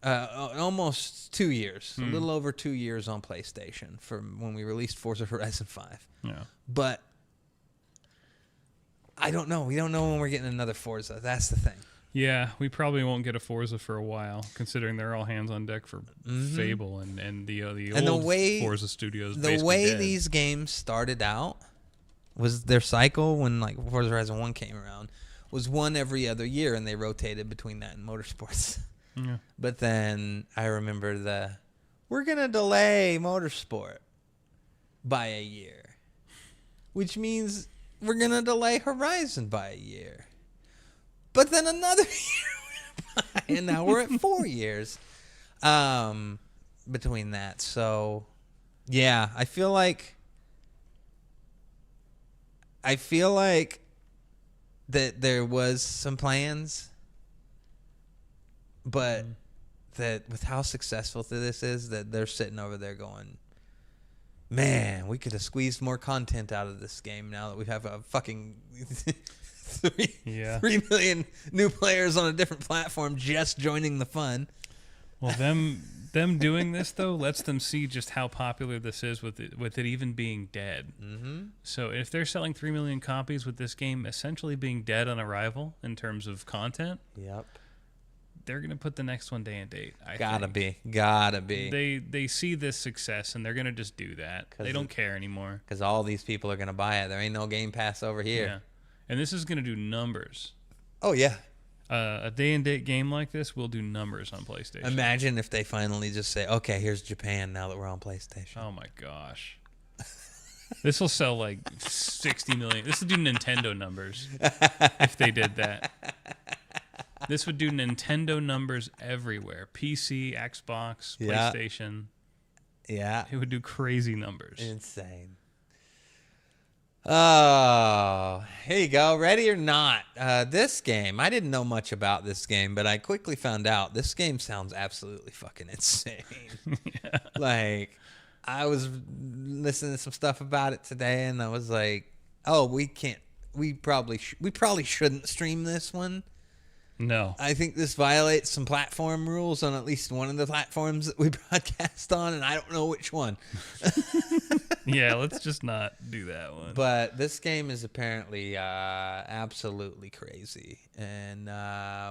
almost 2 years, a little over 2 years on PlayStation from when we released Forza Horizon 5. Yeah. But I don't know. We don't know when we're getting another Forza. That's the thing. Yeah, we probably won't get a Forza for a while, considering they're all hands on deck for Fable and the old Forza studios. The way dead. these games started out was their cycle when like Forza Horizon 1 came around was one every other year, and they rotated between that and Motorsports. Yeah. But then I remember we're gonna delay Motorsport by a year, which means we're going to delay Horizon by a year. But then another year went by, and now we're at 4 years between that. So, yeah, I feel like that there was some plans, but that with how successful this is, that they're sitting over there going, man, we could have squeezed more content out of this game now that we have a fucking 3 million new players on a different platform just joining the fun. Well, them doing this, though, lets them see just how popular this is with it even being dead. Mm-hmm. So if they're selling 3 million copies with this game essentially being dead on arrival in terms of content, yep, they're going to put the next one day and date. Gotta be. They see this success, and they're going to just do that. They don't care anymore. Because all these people are going to buy it. There ain't no Game Pass over here. Yeah. And this is going to do numbers. Oh, yeah. A day and date game like this will do numbers on PlayStation. Imagine if they finally just say, okay, here's Japan now that we're on PlayStation. Oh, my gosh. This will sell like 60 million. This will do Nintendo numbers if they did that. This would do Nintendo numbers everywhere. PC, Xbox, PlayStation. Yeah. It would do crazy numbers. Insane. Oh, here you go. Ready or not? This game, I didn't know much about this game, but I quickly found out this game sounds absolutely fucking insane. Yeah. Like, I was listening to some stuff about it today, and I was like, oh, we probably shouldn't stream this one. No. I think this violates some platform rules on at least one of the platforms that we broadcast on, and I don't know which one. Yeah, let's just not do that one. But this game is apparently absolutely crazy. And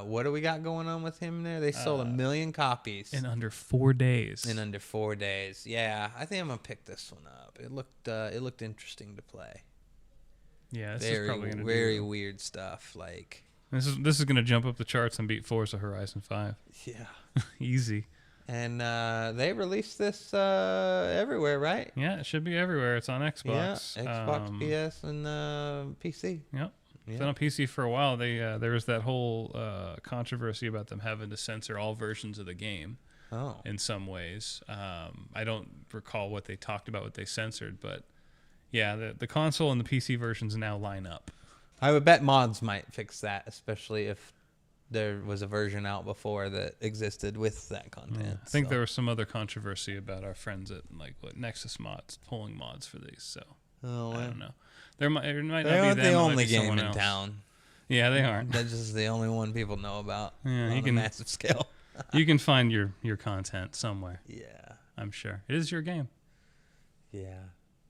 what do we got going on with him there? They sold 1 million copies. In under 4 days. In under 4 days. Yeah, I think I'm going to pick this one up. It looked interesting to play. Yeah, this is probably going to very weird stuff. Like this is going to jump up the charts and beat Forza Horizon 5. Yeah. Easy. And they released this everywhere, right? Yeah, it should be everywhere. It's on Xbox. Yeah, Xbox, PS, and PC. Yep. Yeah. It's been on PC for a while. There was that whole controversy about them having to censor all versions of the game. Oh. In some ways. I don't recall what they talked about, what they censored, but yeah, the console and the PC versions now line up. I would bet mods might fix that, especially if there was a version out before that existed with that content. Yeah. I think there was some other controversy about our friends at Nexus Mods pulling mods for these. So I don't know. There might not be them. The only be game in else. town. Yeah, they aren't. That's just the only one people know about on a massive scale. You can find your content somewhere. Yeah, I'm sure it is your game. Yeah,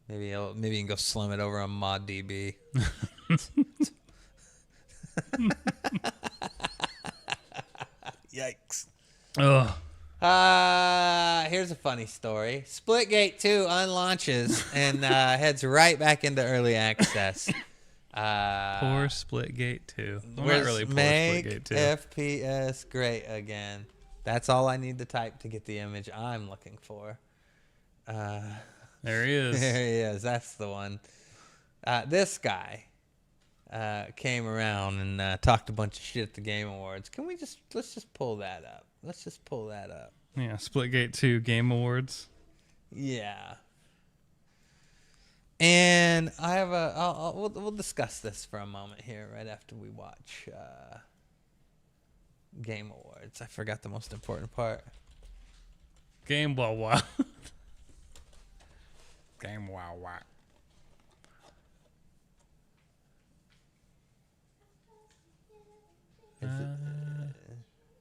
maybe you can go slim it over on ModDB. Yikes. Ugh. Here's a funny story. Splitgate 2 unlaunches and heads right back into early access. Poor Splitgate 2. Well, not really poor make Splitgate 2. FPS great again. That's all I need to type to get the image I'm looking for. There he is. There he is. That's the one. This guy came around and talked a bunch of shit at the Game Awards. Let's just pull that up. Let's just pull that up. Yeah, Splitgate 2 Game Awards. Yeah. And I have we'll discuss this for a moment here right after we watch Game Awards. I forgot the most important part. Game Wow Wow. Game Wow Wow.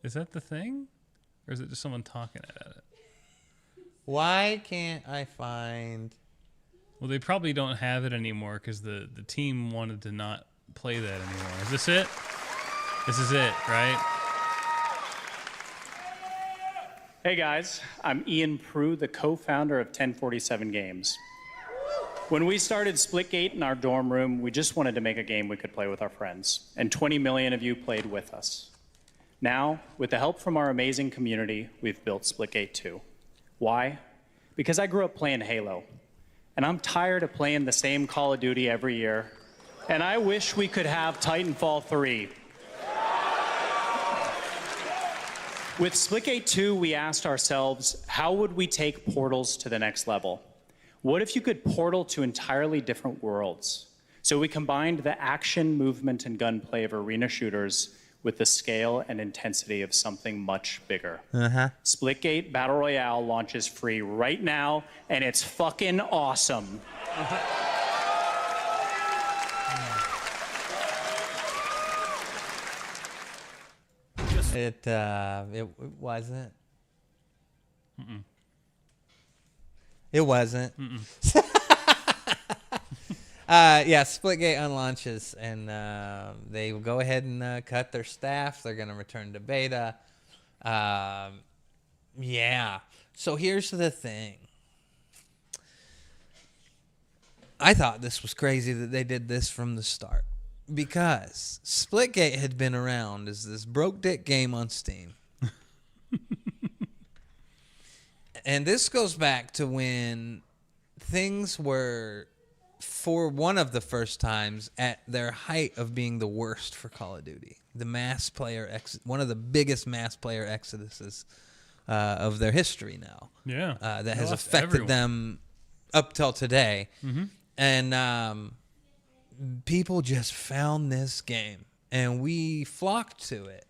Is that the thing? Or is it just someone talking at it? Why can't I find... Well, they probably don't have it anymore because the team wanted to not play that anymore. Is this it? This is it, right? Hey guys, I'm Ian Prue, the co-founder of 1047 Games. When we started Splitgate in our dorm room, we just wanted to make a game we could play with our friends, and 20 million of you played with us. Now, with the help from our amazing community, we've built Splitgate 2. Why? Because I grew up playing Halo, and I'm tired of playing the same Call of Duty every year, and I wish we could have Titanfall 3. With Splitgate 2, we asked ourselves, how would we take portals to the next level? What if you could portal to entirely different worlds? So we combined the action, movement, and gunplay of arena shooters with the scale and intensity of something much bigger. Splitgate Battle Royale launches free right now, and it's fucking awesome. It wasn't. It wasn't. Yeah, Splitgate unlaunches, and they will go ahead and cut their staff. They're going to return to beta. Yeah. So here's the thing. I thought this was crazy that they did this from the start, because Splitgate had been around as this broke dick game on Steam. And this goes back to when things were, for one of the first times, at their height of being the worst for Call of Duty. The mass player, one of the biggest mass player exoduses of their history now. Yeah. That has affected them up till today. And people just found this game, and we flocked to it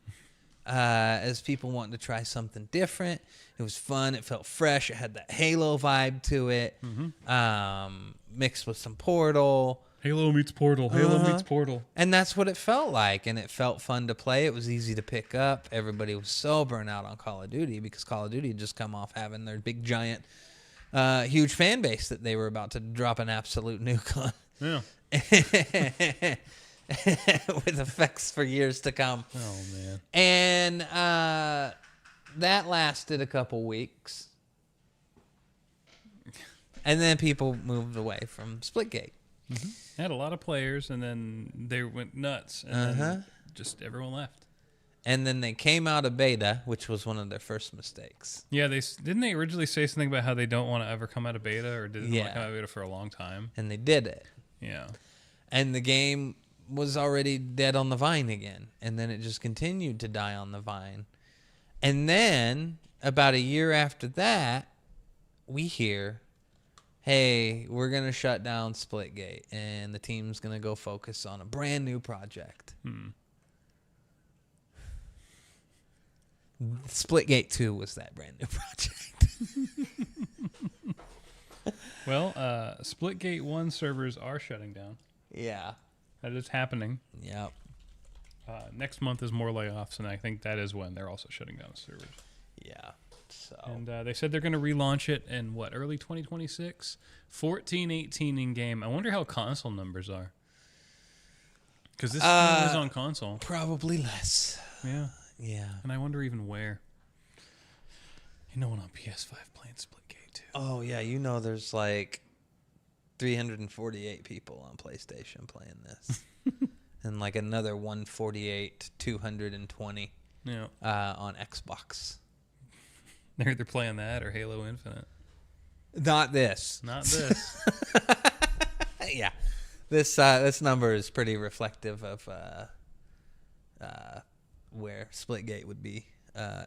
as people wanting to try something different. It was fun. It felt fresh. It had that Halo vibe to it, mixed with some Portal. Halo meets Portal. Halo meets Portal. And that's what it felt like, and it felt fun to play. It was easy to pick up. Everybody was so burnt out on Call of Duty because Call of Duty had just come off having their big, giant, huge fan base that they were about to drop an absolute nuke on. Yeah. With effects for years to come. Oh, man. And that lasted a couple weeks. And then people moved away from Splitgate. Mm-hmm. Had a lot of players, and then they went nuts, and then just everyone left. And then they came out of beta, which was one of their first mistakes. Yeah, didn't they originally say something about how they don't want to ever come out of beta, or didn't want to come out of beta for a long time? And they did it. Yeah. And the game was already dead on the vine again. And then it just continued to die on the vine. And then, about a year after that, we hear, hey, we're going to shut down Splitgate, and the team's going to go focus on a brand new project. Splitgate 2 was that brand new project. Well, Splitgate 1 servers are shutting down. Yeah. That is happening. Yep. Next month is more layoffs, and I think that is when they're also shutting down the servers. Yeah. So. And they said they're going to relaunch it in, early 2026? 1418 in game. I wonder how console numbers are. Because this game was on console. Probably less. Yeah. Yeah. And I wonder even where. No one on PS5 playing Splitgate 2. Oh, yeah. You know there's like 348 people on PlayStation playing this. And like another 148, 220 on Xbox. They're either playing that or Halo Infinite. Not this. Not this. Yeah. This number is pretty reflective of where Splitgate would be,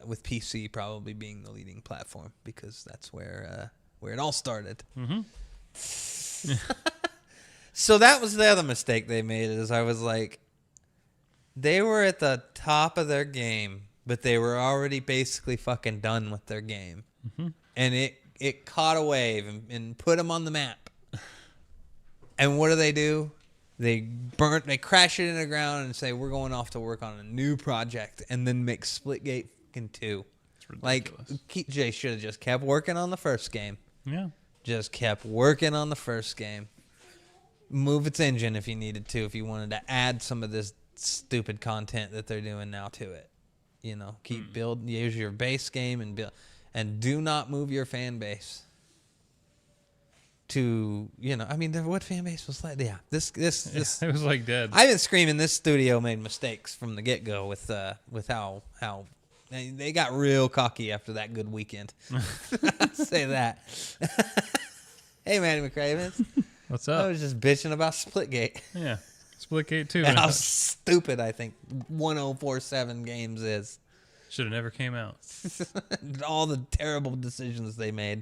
with PC probably being the leading platform, because that's where it all started. Mm-hmm. So that was the other mistake they made, is I was like, they were at the top of their game, but they were already basically fucking done with their game. Mm-hmm. And it caught a wave and put them on the map. And what do? They crash it in the ground and say, we're going off to work on a new project, and then make Splitgate fucking 2. Like, Jay should have just kept working on the first game. Yeah. Just kept working on the first game. Move its engine if you needed to, if you wanted to add some of this stupid content that they're doing now to it. You know, use your base game and build, and do not move your fan base to, what fan base was like? Yeah, this it was like dead. I've been screaming this studio made mistakes from the get go with how they got real cocky after that good weekend. I'll say that. Hey, Manny McCravens. What's up? I was just bitching about Splitgate. Yeah, Splitgate 2. And how stupid I think 1047 games is. Should have never came out. All the terrible decisions they made,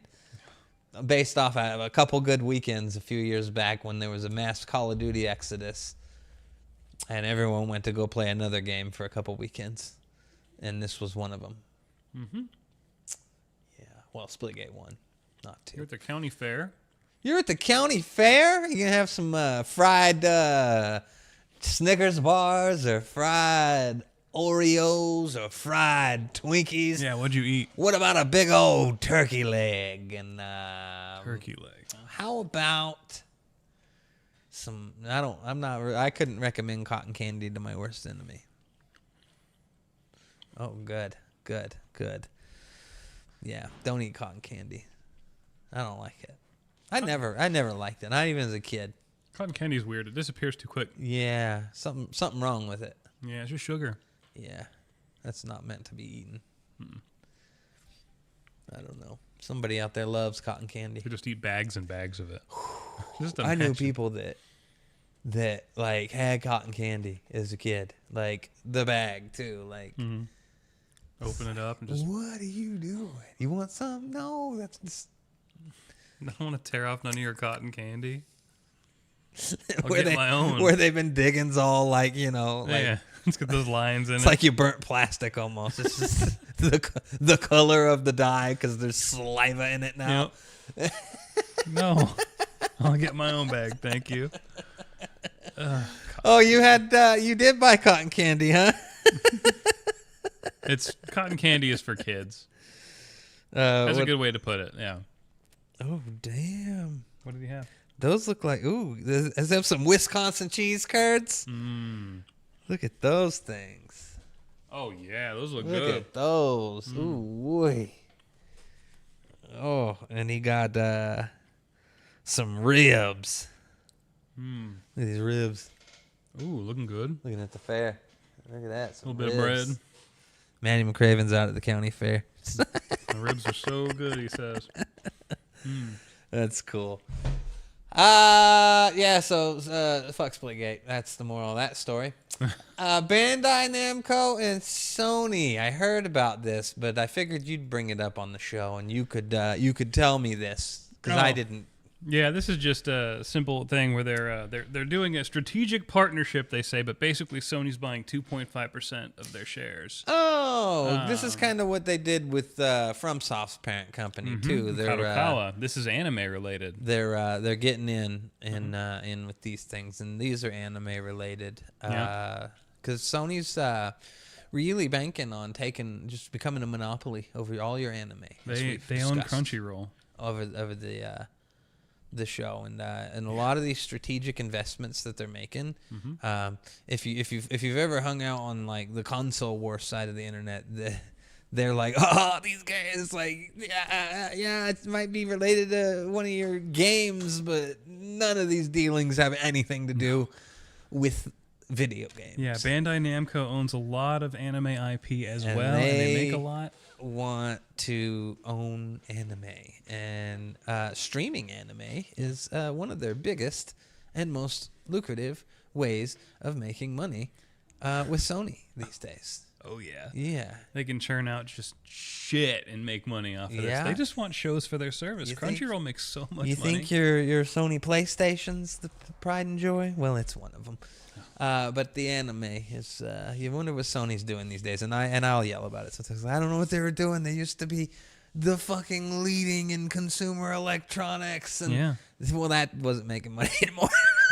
based off of a couple good weekends a few years back when there was a mass Call of Duty exodus, and everyone went to go play another game for a couple weekends, and this was one of them. Mm-hmm. Yeah, well, Splitgate 1, not 2. You're at the county fair. You're at the county fair? You gonna have some fried Snickers bars, or fried Oreos, or fried Twinkies? Yeah, what'd you eat? What about a big old turkey leg? And turkey leg. How about some? I couldn't recommend cotton candy to my worst enemy. Oh, good. Yeah, don't eat cotton candy. I don't like it. I never liked it. Not even as a kid. Cotton candy's weird. It disappears too quick. Yeah, something wrong with it. Yeah, it's just sugar. Yeah, that's not meant to be eaten. I don't know. Somebody out there loves cotton candy. You just eat bags and bags of it. I knew people that like had cotton candy as a kid, like the bag too. Like, open it up and just. What are you doing? You want some? No, that's just. I don't want to tear off none of your cotton candy. I'll get my own. Where they've been digging's all like, yeah, let's get those lines in it. It's like you burnt plastic almost. It's just the color of the dye because there's saliva in it now. Yep. No, I'll get my own bag, thank you. Oh, you did buy cotton candy, huh? It's cotton candy is for kids. That's a good way to put it. Yeah. Oh, damn. What did he have? Those look like, does it have some Wisconsin cheese curds? Look at those things. Oh, yeah. Those look Look good. at those. Ooh, boy. Oh, and he got some ribs. Look at these ribs. Ooh, looking good. Looking at the fair. Look at that. A little bit of bread. Manny McCraven's out at the county fair. The ribs are so good, he says. That's cool. Yeah, so fuck Splitgate. That's the moral of that story. Bandai Namco and Sony. I heard about this, but I figured you'd bring it up on the show and you could tell me this because I didn't. Yeah, this is just a simple thing where they're doing a strategic partnership, they say, but basically Sony's buying 2.5% of their shares. Oh, this is kind of what they did with FromSoft's parent company too. They're Kadokawa. This is anime related. They're getting in with these things, and these are anime related. Because Sony's really banking on just becoming a monopoly over all your anime. They own Crunchyroll over the show, and a lot of these strategic investments that they're making. If you've ever hung out on like the console war side of the internet, they're like, oh, these guys, like, yeah, it might be related to one of your games, but none of these dealings have anything to do with video games. Yeah, Bandai Namco owns a lot of anime IP as well, and they make a lot. Want to own anime, and streaming anime is one of their biggest and most lucrative ways of making money with Sony these days. Oh yeah, yeah. They can churn out just shit and make money off of this. They just want shows for their service. Crunchyroll makes so much money. You think your Sony PlayStation's the pride and joy? Well, it's one of them. But the anime is, you wonder what Sony's doing these days, and I'll yell about it sometimes. I don't know what they were doing. They used to be the fucking leading in consumer electronics, and well, that wasn't making money anymore.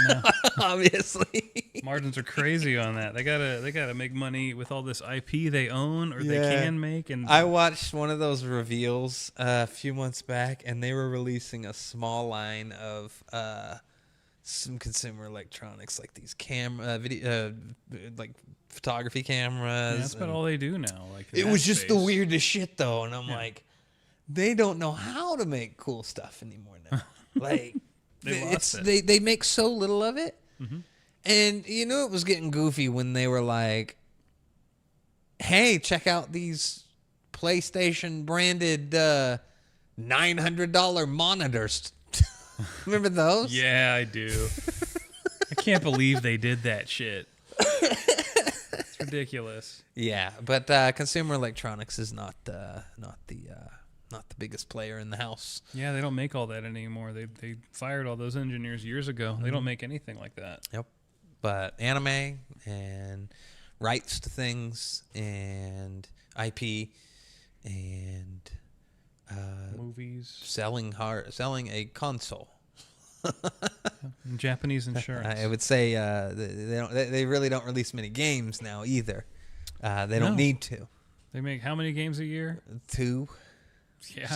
No. Obviously, margins are crazy on that. They gotta make money with all this IP they own or they can make. And I watched one of those reveals a few months back, and they were releasing a small line of some consumer electronics, like these like photography cameras. Yeah, that's about all they do now. Like it was just the weirdest shit, though, and I'm like, they don't know how to make cool stuff anymore now. Like they make so little of it, and you knew it was getting goofy when they were like, "Hey, check out these PlayStation branded $900 monitors." Remember those? Yeah, I do. I can't believe they did that shit. It's ridiculous. Yeah, but consumer electronics is not the biggest player in the house. Yeah, they don't make all that anymore. They fired all those engineers years ago. They don't make anything like that. Yep. But anime and rights to things and IP and movies, selling a console. Japanese insurance. I would say they really don't release many games now either. They don't need to. They make how many games a year? 2. Yeah.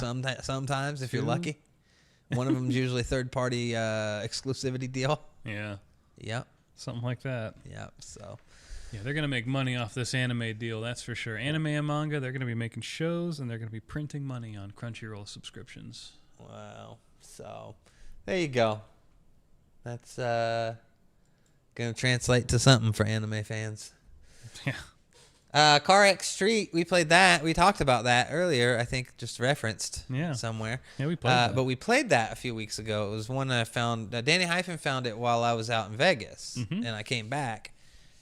Sometimes if you're lucky. One of them's usually third-party exclusivity deal. Yeah. Yep. Something like that. Yep. So. Yeah, they're going to make money off this anime deal, that's for sure. Anime and manga, they're going to be making shows, and they're going to be printing money on Crunchyroll subscriptions. Wow. So, there you go. That's going to translate to something for anime fans. Yeah. CarX Street, we played that. We talked about that earlier, I think just referenced somewhere. Yeah, we played that. But we played that a few weeks ago. It was one I found. Danny Hyphen found it while I was out in Vegas, and I came back.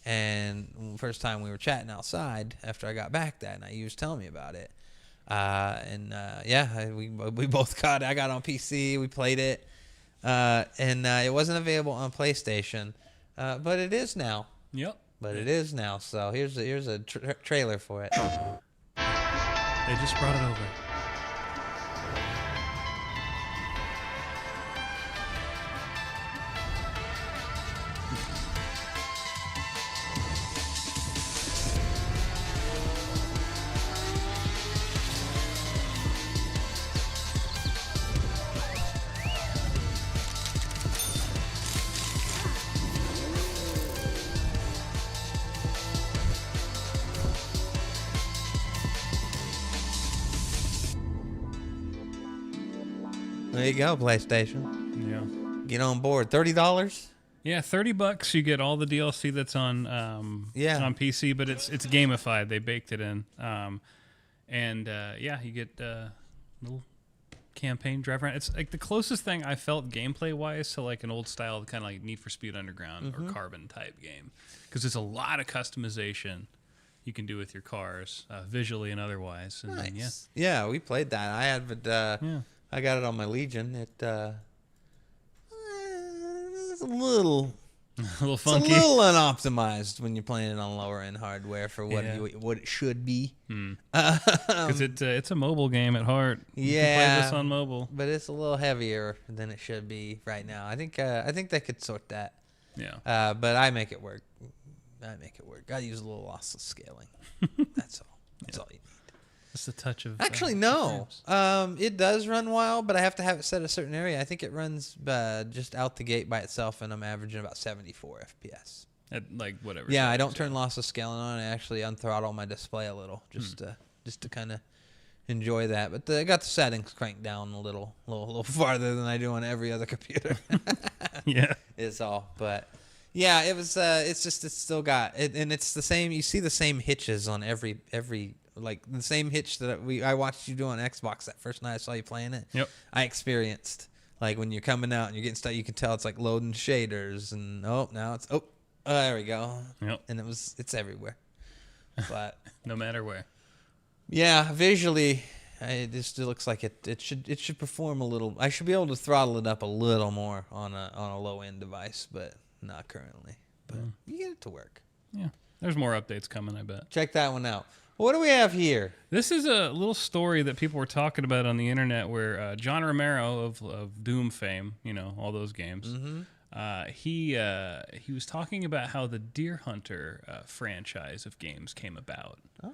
And first time we were chatting outside after I got back that night, he was telling me about it. We both got it. I got it on PC. We played it. And it wasn't available on PlayStation, but it is now. Yep. But it is now. So here's a trailer for it. They just brought it over. There you go, PlayStation. Yeah. Get on board. $30? Yeah, $30. You get all the DLC that's on on PC, but it's gamified. They baked it in, you get little campaign drive around. It's like the closest thing I felt gameplay wise to like an old style kind of like Need for Speed Underground or Carbon type game, because there's a lot of customization you can do with your cars, visually and otherwise. And Nice. Yeah, we played that. I had it. I got it on my Legion. It's a little funky. It's a little unoptimized when you're playing it on lower end hardware for what it should be. Because it's a mobile game at heart. You can play this on mobile, but it's a little heavier than it should be right now. I think they could sort that. Yeah. But I make it work. I use a little lossless scaling. That's all. That's all you need. Just a touch of. Actually, no. It does run wild, but I have to have it set a certain area. I think it runs just out the gate by itself, and I'm averaging about 74 FPS. At like whatever. Yeah, I don't turn lossless scaling on. I actually unthrottle my display a little, just to kind of enjoy that. But I got the settings cranked down a little farther than I do on every other computer. Yeah, is all. But yeah, it was. It's still got it, and it's the same. You see the same hitches on every. Like the same hitch that I watched you do on Xbox that first night I saw you playing it. Yep. I experienced like when you're coming out and you're getting stuck, you can tell it's like loading shaders and now it's there we go. Yep. And it's everywhere. But no matter where. Yeah, visually, it just looks like it should perform a little. I should be able to throttle it up a little more on a low end device, but not currently. But you get it to work. Yeah. There's more updates coming, I bet. Check that one out. What do we have here? This is a little story that people were talking about on the internet where John Romero of Doom fame, all those games, he was talking about how the Deer Hunter franchise of games came about. Oh.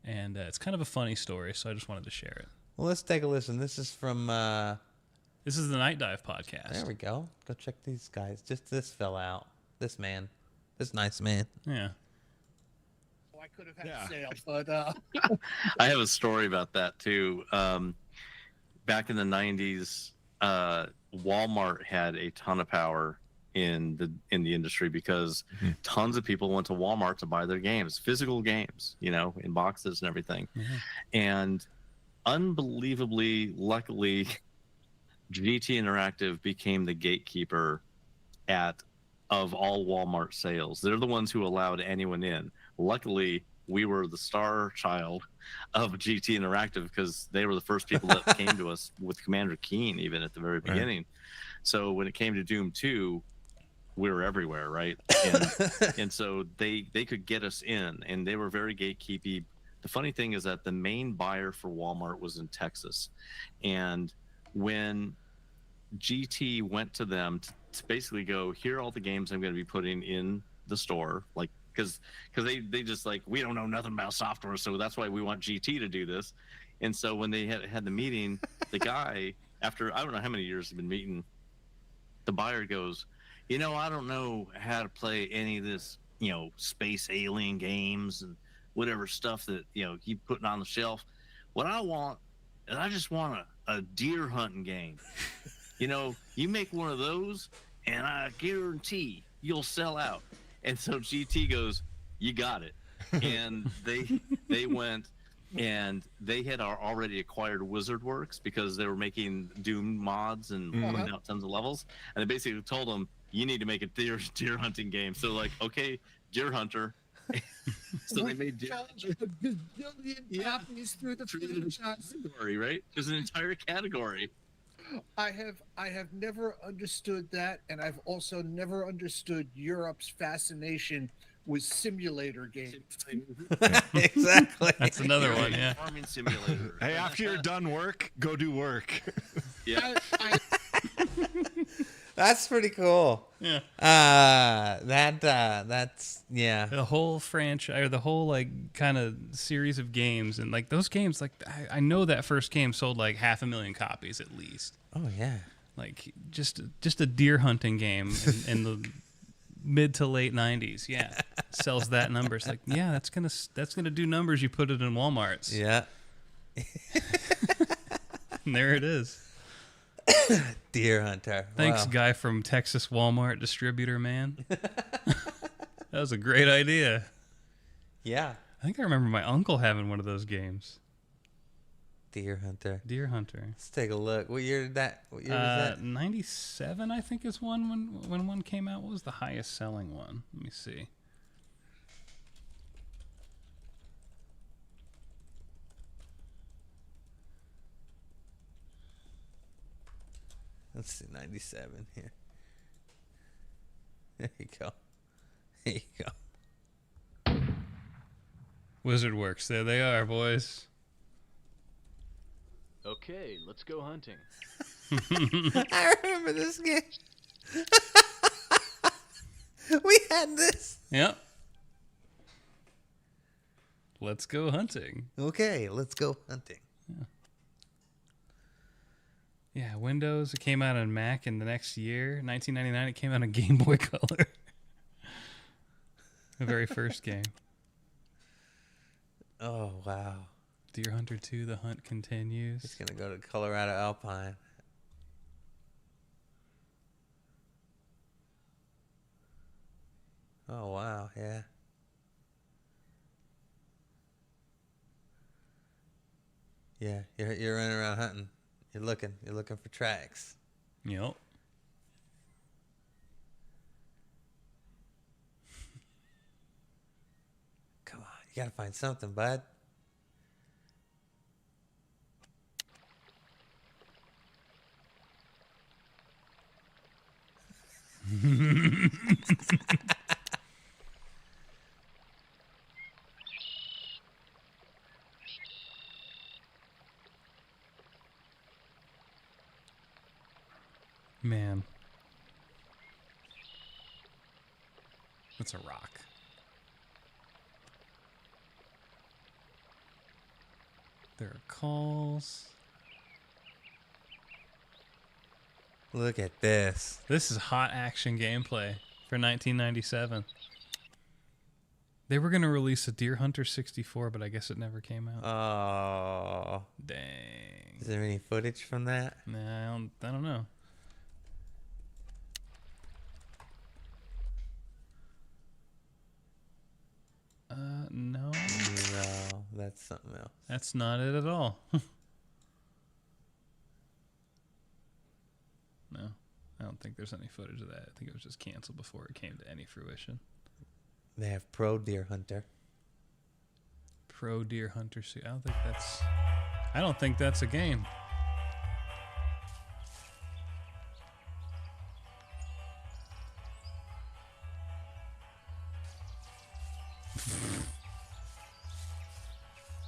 And it's kind of a funny story, so I just wanted to share it. Well, let's take a listen. This is from... This is the Night Dive podcast. There we go. Go check these guys. Just this fell out. This man. This nice man. Yeah. I could have had sales, but I have a story about that too. Back in the 90s, Walmart had a ton of power in the industry because tons of people went to Walmart to buy their games, physical games, in boxes and everything. And unbelievably, luckily, GT Interactive became the gatekeeper of all Walmart sales. They're the ones who allowed anyone in. Luckily, we were the star child of GT Interactive because they were the first people that came to us with Commander Keen, even at the very beginning. Right. So when it came to Doom 2, we were everywhere, right? And so they could get us in, and they were very gatekeepy. The funny thing is that the main buyer for Walmart was in Texas. And when GT went to them to basically go, here are all the games I'm going to be putting in the store, like, because they just like, we don't know nothing about software, so that's why we want GT to do this. And so when they had the meeting, the guy, after I don't know how many years he'd been meeting, the buyer goes, I don't know how to play any of this, space alien games and whatever stuff that, keep putting on the shelf. What I want is I just want a deer hunting game. You make one of those and I guarantee you'll sell out. And so GT goes, you got it. And they went and they had already acquired WizardWorks because they were making Doom mods and putting out tons of levels. And they basically told them, you need to make a deer hunting game. So like, okay, Deer Hunter. So they made Deer Hunter. copies through the category, right? There's an entire category. I have never understood that, and I've also never understood Europe's fascination with simulator games. Exactly. That's another one, yeah. Farming simulator. Hey, after you're done work, go do work. Yeah. That's pretty cool. Yeah. That's yeah. The whole franchise, or the whole like kind of series of games, and like those games, like I know that first game sold like 500,000 copies at least. Oh yeah. Like just a deer hunting game in the mid to late 90s. Yeah, sells that number. It's like, yeah, that's gonna do numbers. You put it in Walmart's. Yeah. And there it is. Deer Hunter. Thanks, Wow. guy from Texas Walmart distributor, man. That was a great idea. Yeah. I think I remember my uncle having one of those games. Deer Hunter. Deer Hunter. Let's take a look. What year did that? What year was that? 97, I think, is one when one came out. What was the highest selling one? Let me see. Let's see, 97 here. There you go. There you go. Wizard Works. There they are, boys. Okay, let's go hunting. I remember this game. We had this. Yep. Let's go hunting. Okay, let's go hunting. Yeah, Windows. It came out on Mac in the next year, 1999. It came out on Game Boy Color. The very first game. Oh, wow. Deer Hunter 2, The Hunt Continues. It's going to go to Colorado Alpine. Oh, wow, yeah. Yeah, you're running around hunting. You're looking for tracks. Yep. Come on, you gotta find something, bud. Man. That's a rock. There are calls. Look at this. This is hot action gameplay for 1997. They were going to release a Deer Hunter 64, but I guess it never came out. Oh. Dang. Is there any footage from that? Nah, I don't know. No. No, that's something else. That's not it at all. No, I don't think there's any footage of that. I think it was just canceled before it came to any fruition. They have Pro Deer Hunter. Pro Deer Hunter suit. I don't think that's a game.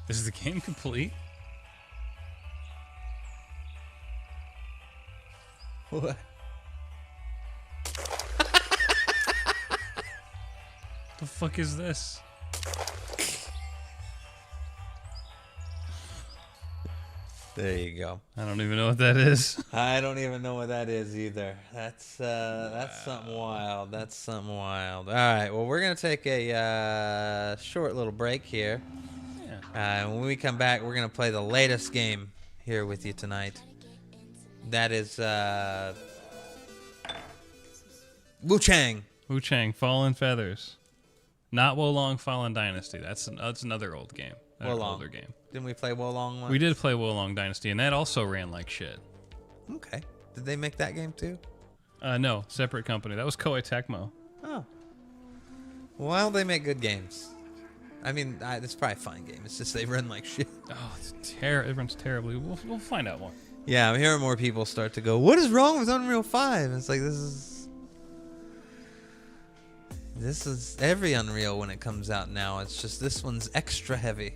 Is the game complete? What? The fuck is this? There you go. I don't even know what that is. I don't even know what that is either. That's something wild. That's something wild. All right. Well, we're gonna take a short little break here. Yeah. When we come back, we're gonna play the latest game here with you tonight. That is Wu Chang. Wu Chang, Fallen Feathers. Not Wolong Fallen Dynasty. That's another old game. An Wolong. older game. Didn't we play Wolong once? We did play Wolong Dynasty, and that also ran like shit. Okay. Did they make that game too? No, separate company. That was Koei Tecmo. Oh. Well, they make good games. I mean, it's probably a fine game. It's just they run like shit. Oh, it runs terribly. We'll find out more. Yeah, I'm hearing more people start to go, what is wrong with Unreal 5? And it's like, this is every Unreal when it comes out now. It's just this one's extra heavy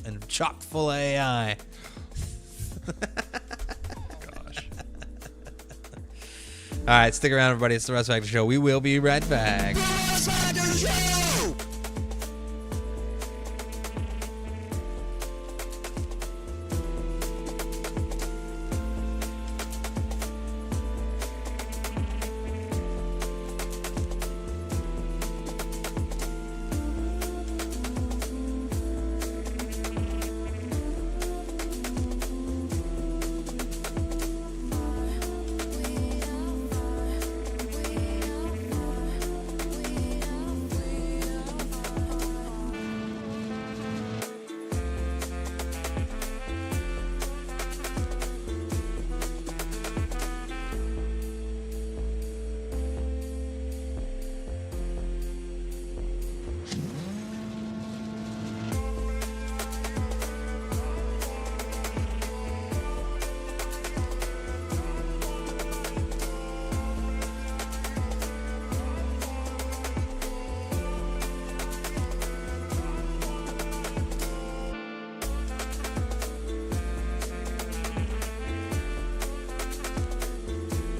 and chock full of AI. Gosh. All right, stick around, everybody. It's the Russ Factor Show. We will be right back. Russ Factor Show!